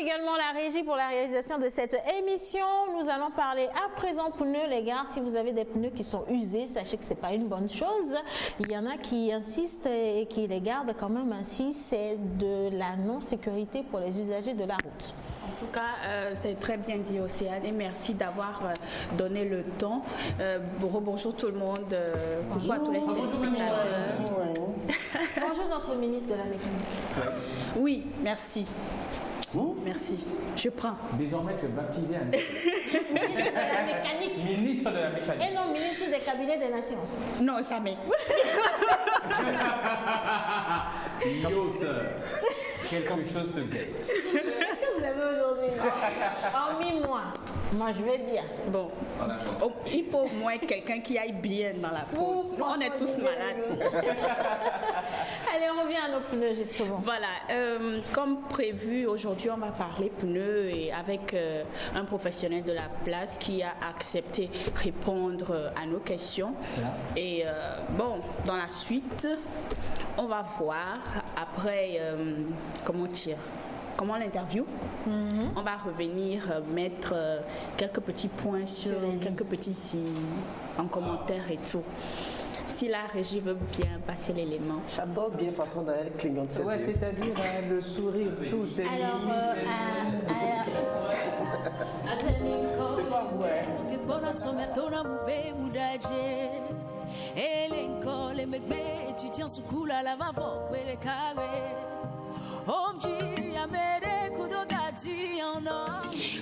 Également la régie pour la réalisation de cette émission. Nous allons parler à présent pneus, les gars. Si vous avez des pneus qui sont usés, sachez que c'est pas une bonne chose. Il y en a qui insistent et qui les gardent quand même ainsi. C'est de la non-sécurité pour les usagers de la route. En tout cas, c'est très bien dit, Océane, et merci d'avoir donné le temps. Bonjour tout le monde, coucou à tous les téléspectateurs. Bonjour notre ministre de la mécanique. Oui, merci. Merci, je prends. Désormais, tu es baptisé un Ministre de la mécanique. Ministre de la mécanique. Et non, ministre des cabinets des nations. Non, jamais. Yo, sir. Quelque chose te guette. Qu'est-ce que vous avez aujourd'hui? En mi-mois. Moi, je vais bien. Bon, il faut au moins quelqu'un qui aille bien dans la pause. On est tous malades. Allez, on revient à nos pneus, justement. Voilà, comme prévu, aujourd'hui, on va parler pneus et avec un professionnel de la place qui a accepté répondre à nos questions. Et bon, dans la suite, on va voir après, comment l'interview. On va revenir mettre quelques petits points sur quelques petits signes en commentaire et tout. Si la régie veut bien passer l'élément. J'adore bien la façon dont elle clignote ses yeux. C'est-à-dire le sourire, tout, c'est mimi, c'est pas vrai.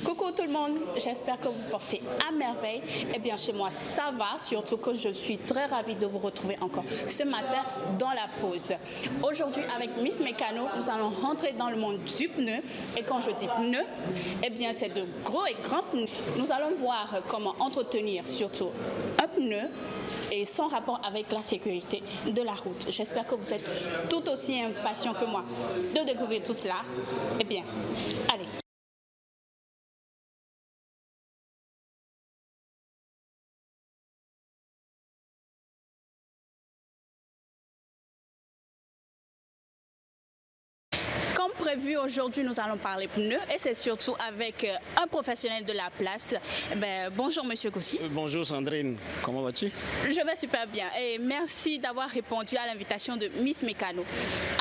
Coucou tout le monde, j'espère que vous portez à merveille. Eh bien chez moi ça va, surtout que je suis très ravie de vous retrouver encore ce matin dans la pause. Aujourd'hui avec Miss Mécano, nous allons rentrer dans le monde du pneu. Et quand je dis pneu, eh bien c'est de gros et grands pneus. Nous allons voir comment entretenir surtout un pneu et son rapport avec la sécurité de la route. J'espère que vous êtes tout aussi impatients que moi de découvrir tout cela. Eh bien, allez. Comme prévu, aujourd'hui, nous allons parler pneus et c'est surtout avec un professionnel de la place. Bonjour, Monsieur Goussi. Bonjour, Sandrine. Comment vas-tu? Je vais super bien et merci d'avoir répondu à l'invitation de Miss Mécano.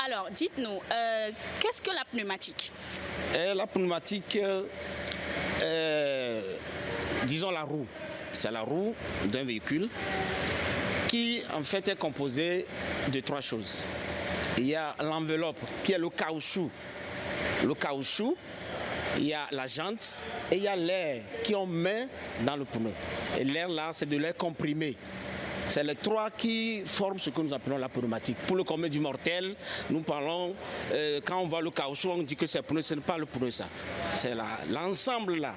Alors, dites-nous, qu'est-ce que la pneumatique? La pneumatique, disons la roue. C'est la roue d'un véhicule qui, en fait, est composée de trois choses. Il y a l'enveloppe qui est le caoutchouc. Le caoutchouc, il y a la jante et il y a l'air qu'on met dans le pneu. Et l'air là, c'est de l'air comprimé. C'est les trois qui forment ce que nous appelons la pneumatique. Pour le commun du mortel, nous parlons, quand on voit le caoutchouc, on dit que c'est pneu, ce n'est pas le pneu ça. C'est l'ensemble là,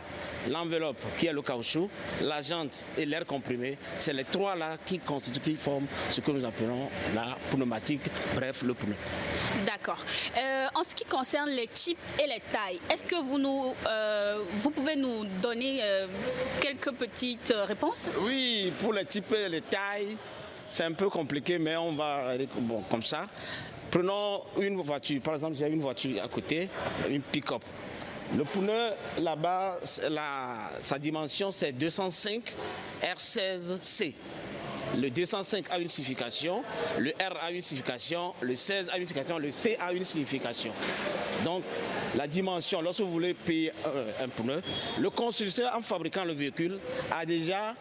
l'enveloppe qui est le caoutchouc, la jante et l'air comprimé. C'est les trois là qui constituent, qui forment ce que nous appelons la pneumatique, bref le pneu. D'accord. En ce qui concerne les types et les tailles, est-ce que vous pouvez nous donner quelques petites réponses? Oui, pour les types et les tailles, c'est un peu compliqué, mais on va aller comme ça. Prenons une voiture, par exemple, j'ai une voiture à côté, une pick-up. Le pneu, là-bas, sa dimension, c'est 205 R16C. Le 205 a une signification, le R a une signification, le 16 a une signification, le C a une signification. Donc, la dimension, lorsque vous voulez payer un pneu, le constructeur, en fabriquant le véhicule, a déjà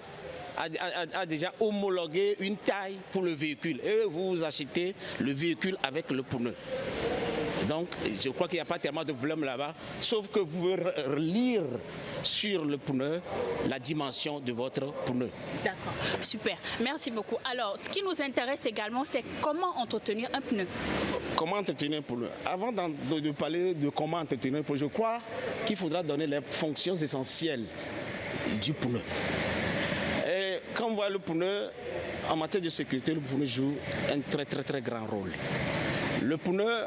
homologué une taille pour le véhicule. Et vous achetez le véhicule avec le pneu. Donc, je crois qu'il n'y a pas tellement de problème là-bas, sauf que vous pouvez lire sur le pneu la dimension de votre pneu. D'accord, super. Merci beaucoup. Alors, ce qui nous intéresse également, c'est comment entretenir un pneu. Comment entretenir un pneu? Avant de parler de comment entretenir un pneu, je crois qu'il faudra donner les fonctions essentielles du pneu. Et quand on voit le pneu, en matière de sécurité, le pneu joue un très très très grand rôle. Le pneu,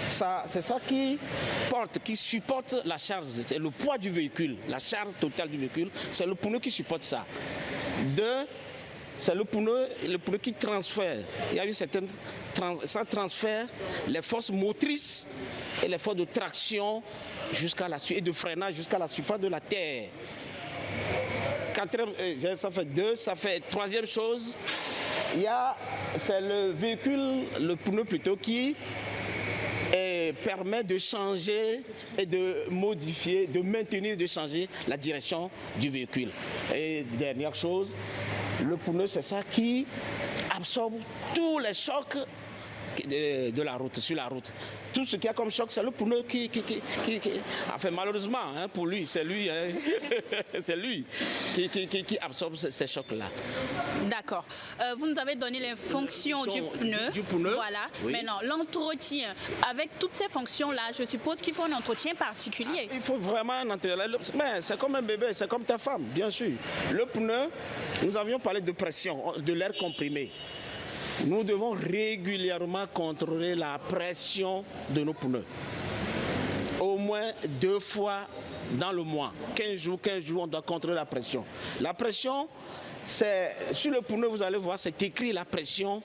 c'est ça qui supporte la charge, c'est le poids du véhicule, la charge totale du véhicule, c'est le pneu qui supporte ça. 2, c'est le pneu qui transfère. Il y a une certaine, ça transfère les forces motrices et les forces de traction et de freinage jusqu'à la surface de la terre. Ça fait 2, ça fait troisième chose. C'est le véhicule, le pneu plutôt, qui permet de changer et de modifier, de maintenir, de changer la direction du véhicule. Et dernière chose, le pneu, c'est ça qui absorbe tous les chocs de la route, sur la route. Tout ce qu'il y a comme choc, c'est le pneu qui enfin, malheureusement, hein, pour lui, c'est lui, hein, c'est lui qui absorbe ces chocs-là. D'accord. Vous nous avez donné les fonctions du pneu. Voilà. Oui. Maintenant, l'entretien, avec toutes ces fonctions-là, je suppose qu'il faut un entretien particulier. Il faut vraiment un entretien. Mais c'est comme un bébé, c'est comme ta femme, bien sûr. Le pneu, nous avions parlé de pression, de l'air comprimé. Nous devons régulièrement contrôler la pression de nos pneus. Au moins 2 fois dans le mois. 15 jours, on doit contrôler la pression. La pression, c'est sur le pneu, vous allez voir, c'est écrit la pression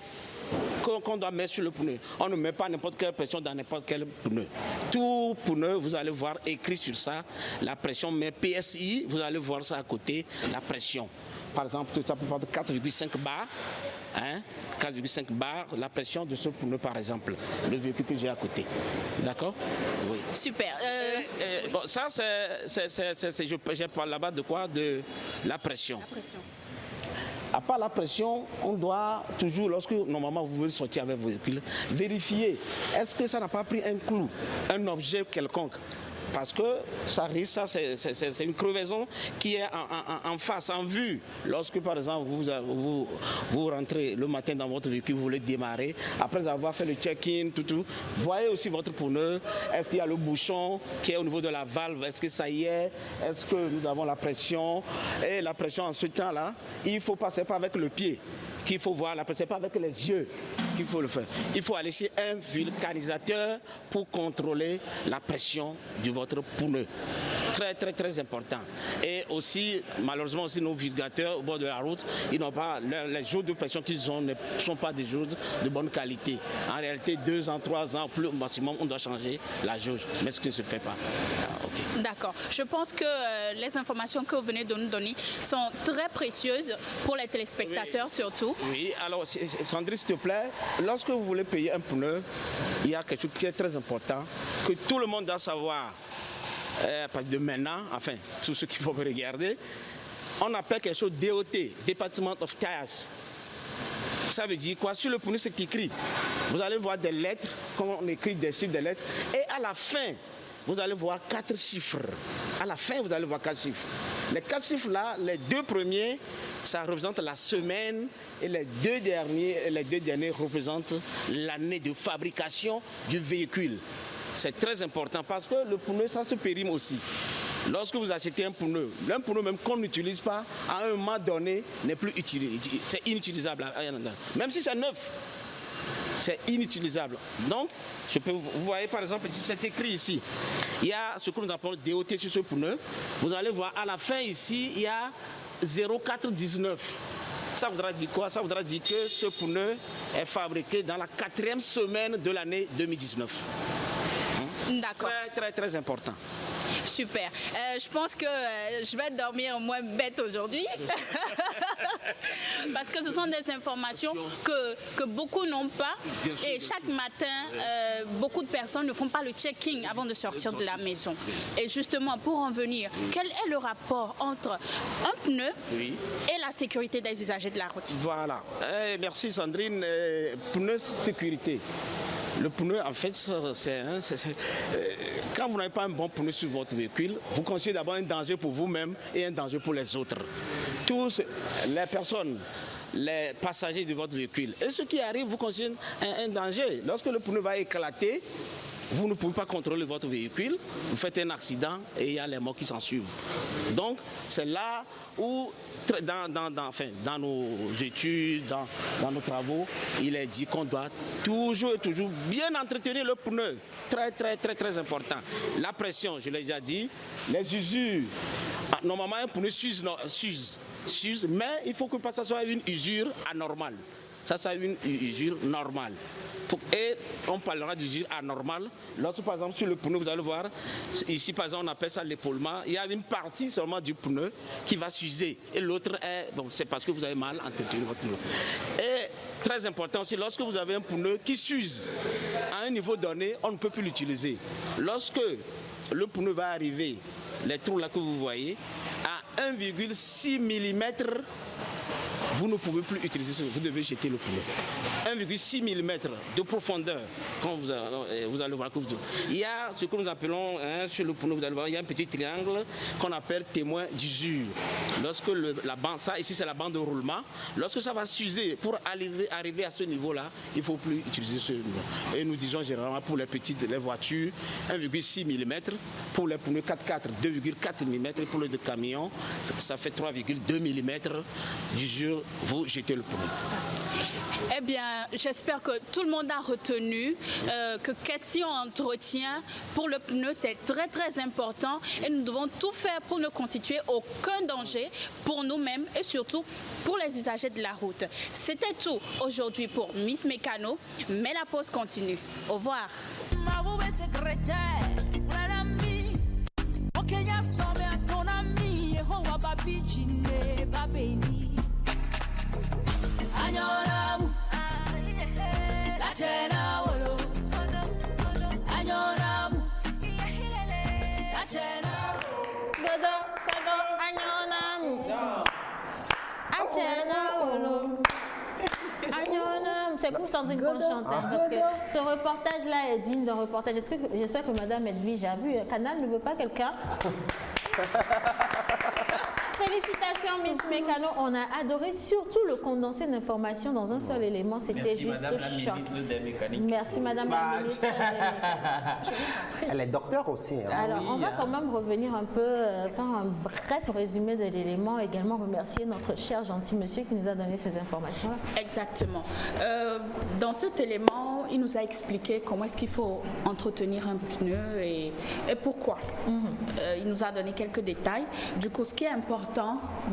qu'on doit mettre sur le pneu. On ne met pas n'importe quelle pression dans n'importe quel pneu. Tout pneu, vous allez voir écrit sur ça la pression, mais PSI, vous allez voir ça à côté, la pression. Par exemple, tout ça peut prendre 4,5 bars. Hein, 4,5 bars, la pression de ce pneu par exemple, le véhicule que j'ai à côté. D'accord? Oui. Super. Oui. Bon, ça, je parle là-bas de quoi? De la pression. La pression. À part la pression, on doit toujours, lorsque normalement vous voulez sortir avec vos véhicules, vérifier est-ce que ça n'a pas pris un clou, un objet quelconque. Parce que ça risque, ça c'est une crevaison qui est en face, en vue. Lorsque par exemple vous rentrez le matin dans votre véhicule, vous voulez démarrer, après avoir fait le check-in, tout, voyez aussi votre pneu, est-ce qu'il y a le bouchon qui est au niveau de la valve, est-ce que ça y est que nous avons la pression, et la pression en ce temps-là, il faut passer pas avec le pied. Qu'il faut voir, c'est pas avec les yeux qu'il faut le faire. Il faut aller chez un vulcanisateur pour contrôler la pression de votre pneu. Très, très, très important. Et aussi, malheureusement, aussi nos vulgarisateurs au bord de la route, ils n'ont pas, les jauges de pression qu'ils ont ne sont pas des jauges de bonne qualité. En réalité, 2 ans, 3 ans, plus au maximum, on doit changer la jauge. Mais ce qui ne se fait pas. Okay. D'accord. Je pense que les informations que vous venez de nous donner sont très précieuses pour les téléspectateurs surtout. Oui, alors Sandrine, s'il te plaît, lorsque vous voulez payer un pneu, il y a quelque chose qui est très important, que tout le monde doit savoir. Parce que de maintenant, enfin, tout ce qu'il faut regarder, on appelle quelque chose DOT, Department of Tires. Ça veut dire quoi? Sur le pneu, c'est écrit. Vous allez voir des lettres, comme on écrit des chiffres, des lettres, et à la fin, vous allez voir 4 chiffres. À la fin, vous allez voir 4 chiffres. Les 4 chiffres-là, les 2 premiers, ça représente la semaine et les deux derniers représentent l'année de fabrication du véhicule. C'est très important parce que le pneu, ça se périme aussi. Lorsque vous achetez un pneu même qu'on n'utilise pas, à un moment donné, n'est plus utilisé. C'est inutilisable. Même si c'est neuf, c'est inutilisable. Donc, vous voyez par exemple, si c'est écrit ici, il y a ce que nous appelons DOT sur ce pneu. Vous allez voir à la fin ici, il y a 0419. Ça voudra dire quoi? Ça voudra dire que ce pneu est fabriqué dans la 4e semaine de l'année 2019. D'accord. Très, très, très important. Super. Je pense que je vais dormir moins bête aujourd'hui. Parce que ce sont des informations que beaucoup n'ont pas. Et chaque matin, beaucoup de personnes ne font pas le check-in avant de sortir de la maison. Et justement, pour en venir, quel est le rapport entre un pneu et la sécurité des usagers de la route? Voilà. Merci Sandrine. Pneu sécurité. Le pneu, en fait, quand vous n'avez pas un bon pneu sur votre véhicule, vous constituez d'abord un danger pour vous-même et un danger pour les autres. Tous les personnes, les passagers de votre véhicule. Et ce qui arrive, vous constituez un danger. Lorsque le pneu va éclater, vous ne pouvez pas contrôler votre véhicule, vous faites un accident et il y a les morts qui s'en suivent. Donc, c'est là où, dans nos études, dans nos travaux, il est dit qu'on doit toujours bien entretenir le pneu. Très, très, très, très important. La pression, je l'ai déjà dit, les usures. Normalement, un pneu s'use, mais il faut que ça soit une usure anormale. Ça, c'est une usure normale. Et on parlera d'usure anormale. Lorsque, par exemple, sur le pneu, vous allez voir, ici, par exemple, on appelle ça l'épaulement. Il y a une partie seulement du pneu qui va s'user. Et l'autre c'est parce que vous avez mal entretenu votre pneu. Et très important aussi, lorsque vous avez un pneu qui s'use à un niveau donné, on ne peut plus l'utiliser. Lorsque le pneu va arriver, les trous là que vous voyez, à 1,6 mm, vous ne pouvez plus utiliser ce, vous devez jeter le pneu. 1,6 mm de profondeur, quand vous allez voir que il y a ce que nous appelons sur le pneu, vous allez voir, il y a un petit triangle qu'on appelle témoin d'usure. Lorsque la bande, ça ici c'est la bande de roulement, lorsque ça va s'user pour arriver à ce niveau-là, il ne faut plus utiliser ce niveau. Et nous disons généralement pour les petites voitures 1,6 mm, pour les pneus 4x4 2,4 mm, pour les camions ça fait 3,2 mm d'usure, vous jetez le pneu. Merci. Eh bien, j'espère que tout le monde a retenu que question entretien pour le pneu, c'est très très important et nous devons tout faire pour ne constituer aucun danger pour nous-mêmes et surtout pour les usagers de la route. C'était tout aujourd'hui pour Miss Mécano, mais la pause continue. Au revoir. C'est pour Sandrine qu'on chante, parce que ce reportage-là est digne d'un reportage. J'espère que Madame Edwige a vu. Canal ne veut pas quelqu'un. Félicitations Miss Mécano, on a adoré surtout le condensé d'informations dans un seul élément, c'était juste choc. Merci Madame la ministre des Mécaniques. Elle est docteur aussi. Hein. Alors on va quand même revenir un peu, faire un bref résumé de l'élément, également remercier notre cher gentil monsieur qui nous a donné ces informations. Exactement. Dans cet élément, il nous a expliqué comment est-ce qu'il faut entretenir un pneu et pourquoi. Il nous a donné quelques détails. Du coup, ce qui est important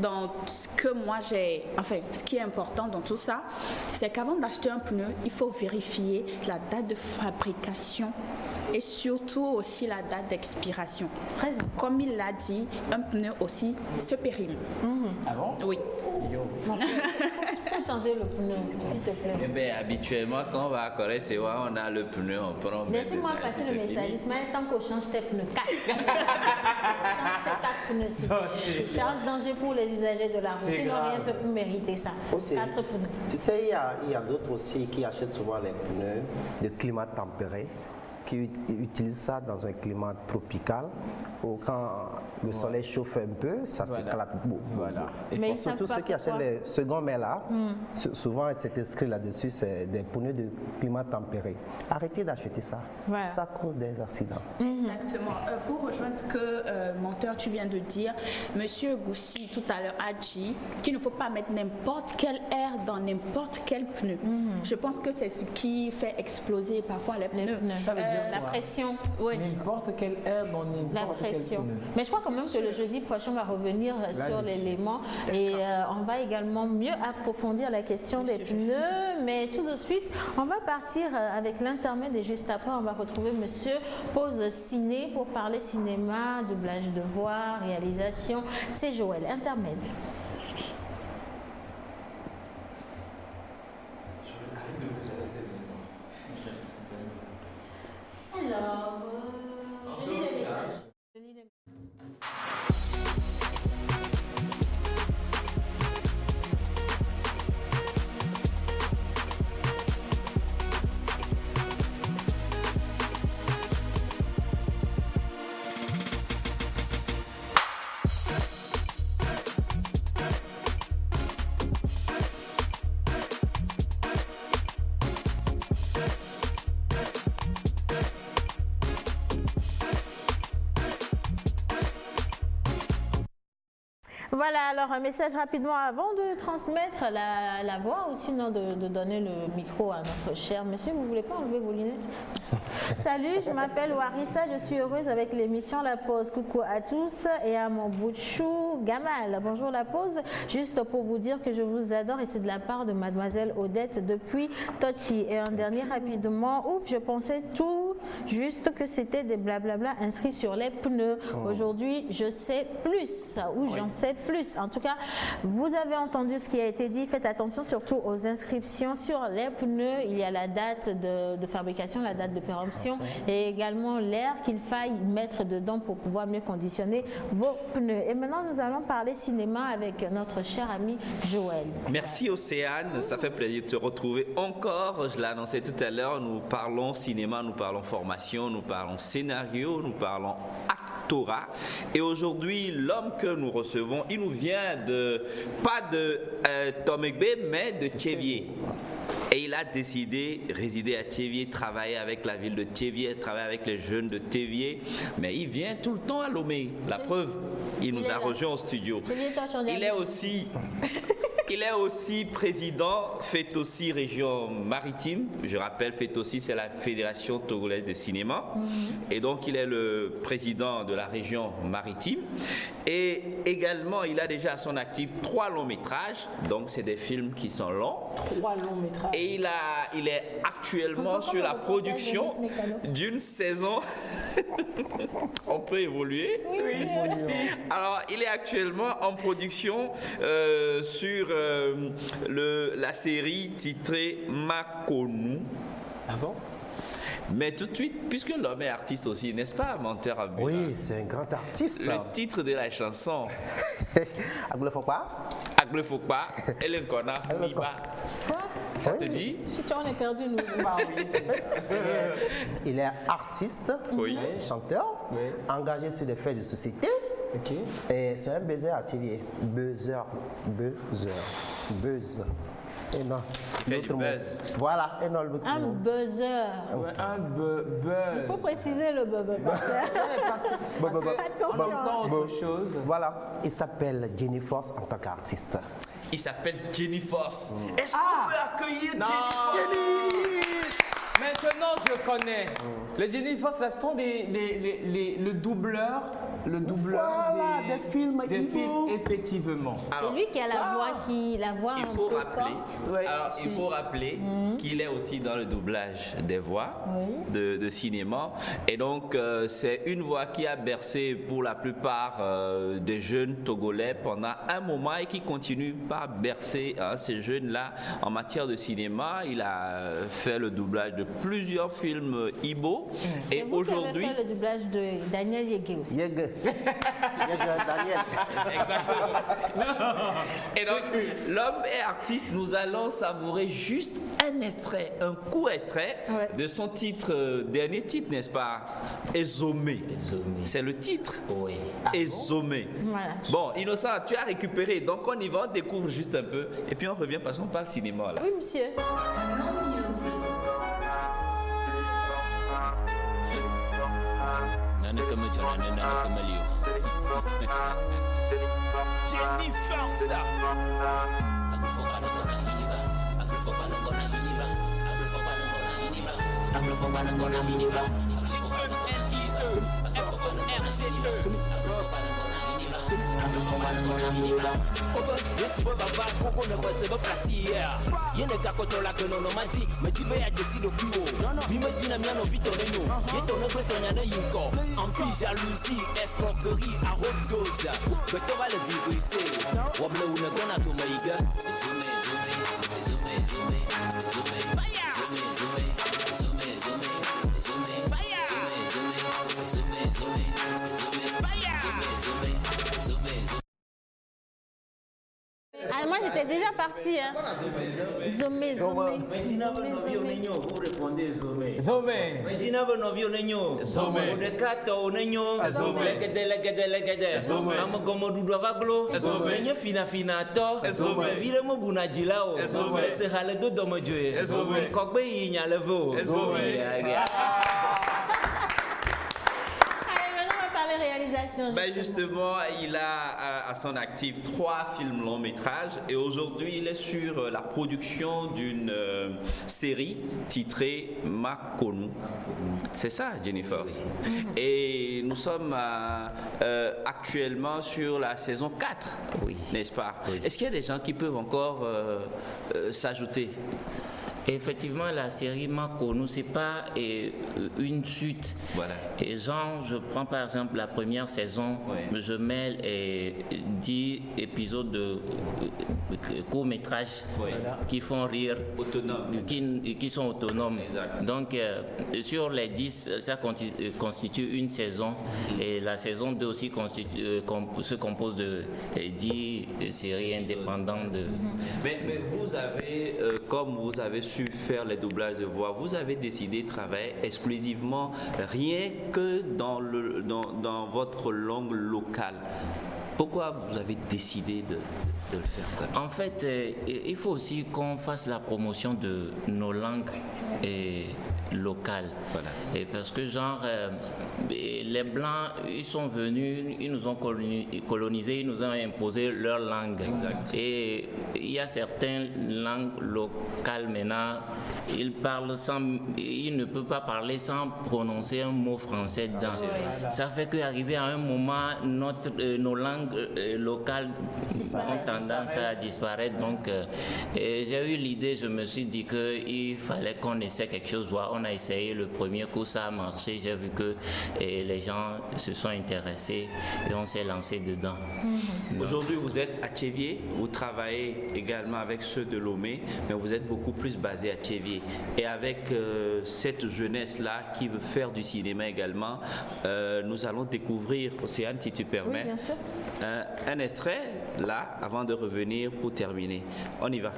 dans ce que moi j'ai, enfin, ce qui est important dans tout ça, c'est qu'avant d'acheter un pneu, il faut vérifier la date de fabrication et surtout aussi la date d'expiration. Comme il l'a dit, un pneu aussi se périme. Ah bon? Oui. Il faut changer le pneu, s'il te plaît. Eh bien, habituellement, quand on va à Corée, c'est vrai, on a le pneu, on prend. Laissez-moi passer le message. Ismaël, tant qu'on change tes pneus, 4. Change tes 4 pneus. C'est un danger pour les usagers de la route. Ils n'ont rien fait pour mériter ça. 4 pneus. Tu sais, il y a d'autres aussi qui achètent souvent les pneus de climat tempéré, qui utilisent ça dans un climat tropical où quand le soleil chauffe un peu, ça s'éclate beaucoup. Voilà. Mais surtout ceux qui achètent les seconds mains là, souvent c'est inscrit là-dessus, c'est des pneus de climat tempéré. Arrêtez d'acheter ça. Voilà. Ça cause des accidents. Exactement. Pour rejoindre ce que Menteur tu viens de dire, Monsieur Goussi tout à l'heure a dit qu'il ne faut pas mettre n'importe quel air dans n'importe quel pneu. Je pense que c'est ce qui fait exploser parfois les pneus. Ça veut dire la pression. Oui. N'importe quel air dans n'importe quel pneu. Mais je crois quand même que le jeudi prochain, on va revenir sur l'élément et on va également mieux approfondir la question des pneus. Mais tout de suite, on va partir avec l'intermède et juste après, on va retrouver Monsieur Pause Ciné pour parler cinéma, doublage de voix, réalisation. C'est Joël. Intermède. Alors, je lis les messages. Voilà, alors un message rapidement avant de transmettre la voix ou sinon de donner le micro à notre cher monsieur. Vous ne voulez pas enlever vos lunettes? Salut, je m'appelle Warissa, je suis heureuse avec l'émission La Pause. Coucou à tous et à mon bout de chou, Gamal. Bonjour La Pause, juste pour vous dire que je vous adore et c'est de la part de mademoiselle Odette depuis Tochi. Et un dernier rapidement, ouf, je pensais tout juste que c'était des blablabla inscrits sur les pneus. Aujourd'hui, je sais plus, ou j'en sais plus. En tout cas, vous avez entendu ce qui a été dit. Faites attention surtout aux inscriptions sur les pneus. Il y a la date de fabrication, la date de péremption et également l'air qu'il faille mettre dedans pour pouvoir mieux conditionner vos pneus. Et maintenant, nous allons parler cinéma avec notre cher ami Joël. Merci Océane, ça fait plaisir de te retrouver encore. Je l'ai annoncé tout à l'heure, nous parlons cinéma, nous parlons formation, nous parlons scénario, nous parlons actorat. Et aujourd'hui, l'homme que nous recevons, il nous vient pas de Tomegbe, mais de Tchévier. Et il a décidé de résider à Tchévier, travailler avec la ville de Tchévier, travailler avec les jeunes de Tchévier. Mais il vient tout le temps à Lomé. La preuve, il nous a rejoint au studio. Il est aussi président FETOSI Région Maritime. Je rappelle, FETOSI, c'est la Fédération Togolaise de Cinéma. Et donc, il est le président de la région maritime. Et également, il a déjà à son actif 3 longs métrages. Donc, c'est des films qui sont longs. 3 longs métrages. Et il est actuellement sur la production d'une saison. On peut évoluer. Oui. Alors, il est actuellement en production sur la série titrée Makonu. Ah bon? Mais tout de suite, puisque l'homme est artiste aussi, n'est-ce pas, menteur Abdullah? Oui, c'est un grand artiste. Le titre de la chanson. Aglefokpa. Aglefokpa, Elenkona, Miba. Quoi? Ça te dit? Si tu en es perdu, nous. Il est artiste, chanteur, engagé sur des faits de société. Et c'est un buzzer à Tchévier. Buzzer. Et non. Il fait du buzz. Voilà. Et non, Un buzzer. Un buzz. Il faut préciser le buzzer. Attention. Autre chose. Voilà. Il s'appelle Jenny Force en tant qu'artiste. Il s'appelle Jenny Force. Est-ce qu'on peut accueillir Jenny? Maintenant, je connais. Les Jenny Force, là, sont le doubleur. Voilà, des films, effectivement. C'est lui qui a la voix il faut rappeler qu'il est aussi dans le doublage des voix de cinéma. Et donc, c'est une voix qui a bercé pour la plupart des jeunes Togolais pendant un moment et qui continue par bercer ces jeunes-là en matière de cinéma. Il a fait le doublage de plusieurs films Ibo. Et aujourd'hui, vous avez fait le doublage de Daniel Yégué aussi. Daniel. Exactement. Et donc, l'homme est artiste. Nous allons savourer juste un court extrait de son dernier titre, n'est-ce pas? Ezomé. C'est le titre. Oui. Ezomé. Voilà. Bon, Innocent, tu as récupéré. Donc, on y va, on découvre juste un peu. Et puis, on revient parce qu'on parle cinéma là. Oui, monsieur. Jenny Force. Jalousie, escroquerie à haute dose. Que tu vas le viruser. Wable ou ne gonna to meiga. Ah, moi j'étais déjà partie. Hein. Zomé. Vous répondez Zomé. Zomé. Medina Bonovio Nenyo. Zomé. De Kato Nenyo. Zomé. Legede. Zomé. Amagomo Dudavaglo. Zomé. Fina to. Zomé. Vire mo bunajilao. Zomé. Se haledo domojoye. Zomé. Kokbe yinyalevo. Zomé. Ben justement, il a à son actif 3 films long métrages et aujourd'hui il est sur la production d'une série titrée Makonu. C'est ça, Jennifer. Et nous sommes actuellement sur la saison 4, n'est-ce pas? Est-ce qu'il y a des gens qui peuvent encore s'ajouter? Effectivement, la série Makonou, c'est pas une suite. Voilà. Et genre, je prends par exemple la première saison, je mets 10 épisodes de courts-métrages qui font rire, qui sont autonomes. Exact. Donc, sur les 10, ça constitue une saison. Et la saison 2 aussi se compose de 10 séries indépendantes. Mais vous avez, comme vous avez su faire les doublages de voix, vous avez décidé de travailler exclusivement rien que dans votre langue locale. Pourquoi vous avez décidé de le faire? En fait, il faut aussi qu'on fasse la promotion de nos langues locales. Voilà. Et parce que genre, les Blancs, ils sont venus, ils nous ont colonisés, ils nous ont imposé leur langue. Exact. Et il y a certaines langues locales maintenant, ils ne peuvent pas parler sans prononcer un mot français dedans. Ça fait qu'arrivé à un moment, nos langues locales ont tendance à disparaître. Donc, j'ai eu l'idée, je me suis dit qu'il fallait qu'on essaie quelque chose. On a essayé le premier coup, ça a marché. J'ai vu que les gens se sont intéressés et on s'est lancé dedans. Aujourd'hui, vous êtes à Tchéviers, vous travaillez également avec ceux de Lomé, mais vous êtes beaucoup plus basé à Tchéviers. Et avec cette jeunesse-là qui veut faire du cinéma également, nous allons découvrir, Océane, si tu permets, bien sûr. Un extrait, là, avant de revenir pour terminer. On y va.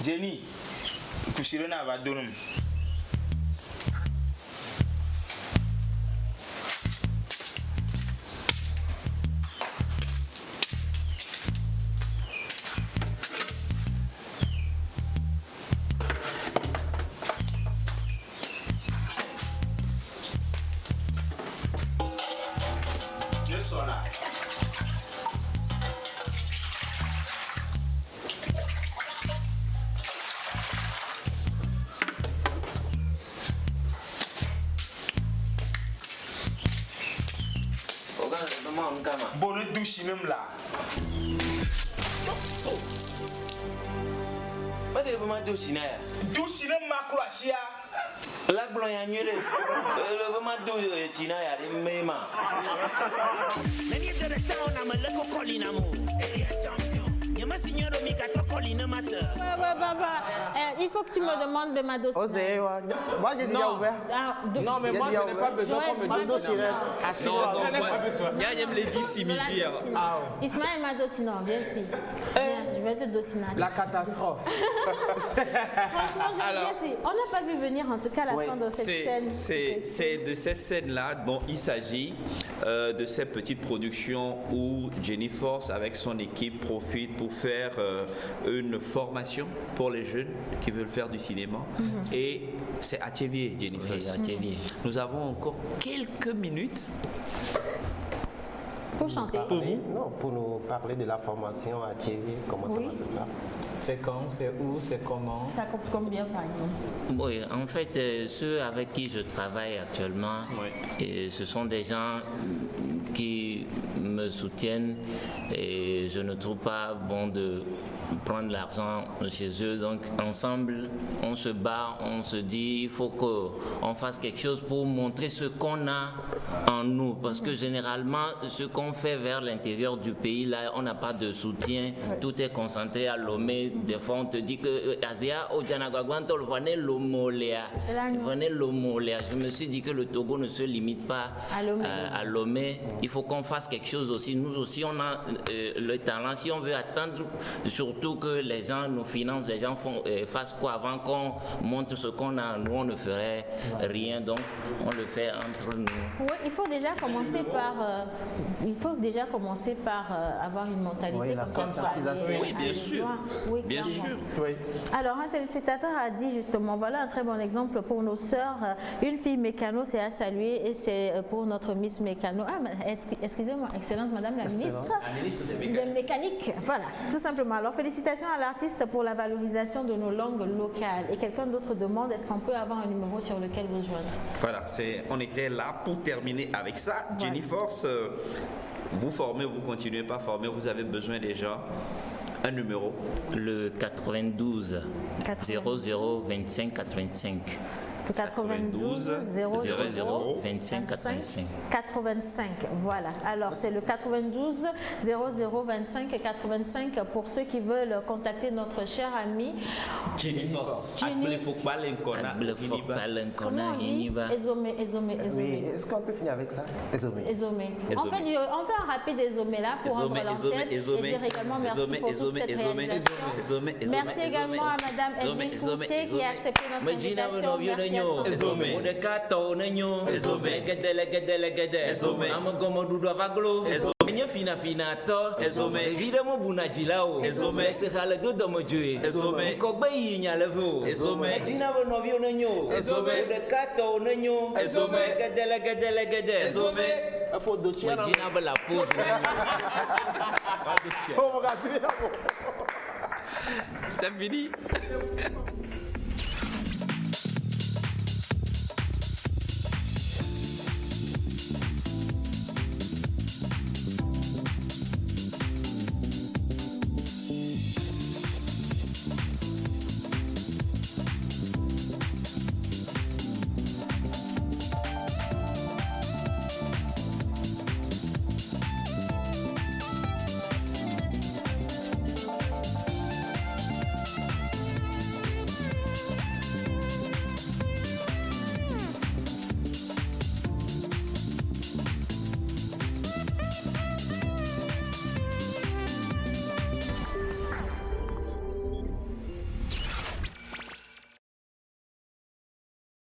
Jenny, kushirona va donum. Je suis là. Bonne douche même là. Pas de vraiment douche là. Douche même ma croachia. La blanche nyere. Le vraiment douche tina ya de mema. Many of the town I'm a local calling amu. Il faut que tu me demandes de ma dossier. Moi j'ai déjà ouvert. Non, mais moi je n'ai pas besoin qu'on me dise. Il y a les 10 midi. Ismaël Madossi, non, viens ici. Viens, je vais te dossiner. La catastrophe. Franchement, on n'a pas vu venir en tout cas la fin de cette scène. C'est de cette scène-là dont il s'agit, de cette petite production où Jenny Force avec son équipe profite pour faire une formation pour les jeunes qui veulent faire du cinéma. Et c'est à Tchéviers, Jenny Force. Nous avons encore quelques minutes. Pour chanter. Pour vous? Non, pour nous parler de la formation à Tchéviers, comment ça va se faire. C'est quand, c'est où, c'est comment? Ça coûte combien par exemple? Oui, en fait, ceux avec qui je travaille actuellement, ce sont des gens qui me soutiennent et je ne trouve pas bon de prendre l'argent chez eux. Donc ensemble, on se bat, on se dit il faut qu'on fasse quelque chose pour montrer ce qu'on a en nous. Parce que généralement, ce qu'on fait vers l'intérieur du pays, là, on n'a pas de soutien. Tout est concentré à Lomé. Des fois, on te dit que Asia, Ojanagwagwanto, venez Lomolea. Je me suis dit que le Togo ne se limite pas à Lomé. il faut qu'on fasse quelque chose aussi. Nous aussi, on a le talent. Si on veut attendre, surtout que les gens nous financent, les gens fassent quoi avant qu'on montre ce qu'on a, nous on ne ferait rien. Donc on le fait entre nous. Oui, il faut déjà commencer par, avoir une mentalité comme ça. Oui, bien sûr. Oui, bien sûr. Oui. Alors, un téléspectateur a dit justement, voilà un très bon exemple pour nos sœurs. Une fille mécano, c'est à saluer et c'est pour notre Miss Mécano. Ah, excusez-moi, Excellence Madame la Ministre de Mécanique. Voilà, tout simplement. Alors, félicitations à l'artiste pour la valorisation de nos langues locales. Et quelqu'un d'autre demande, est-ce qu'on peut avoir un numéro sur lequel vous joindre? Voilà, on était là pour terminer avec ça. Voilà. Jenny Force, vous formez, vous continuez pas à former, vous avez besoin déjà un numéro. Le 92 00 25 85. 92 00 25 85. 85, voilà. Alors c'est le 92 00 25 85 pour ceux qui veulent contacter notre cher ami Jenny Force. Comment on dit? Ezomé. Oui, est-ce qu'on peut finir avec ça? Ezomé. On fait un rapide Ezomé là pour rendre l'antenne et dire également merci pour toute cette réalisation. Merci également à Madame Edwige Coutier qui a accepté notre invitation. Merci. Ezome Odekato nenyo Ezome Gedele Ezome Amagomo Dudwa Vaglo Ezome Fina to Ezome Evidemo Bunajilao Ezome Sekhala Dodomo Jue Ezome Kogbe Yinyalevo Ezome Jina Bonovio nenyo Ezome Odekato nenyo Ezome Gedele Ezome Afo Dochia Jina Bala Pose Oh mon gars, c'est fini.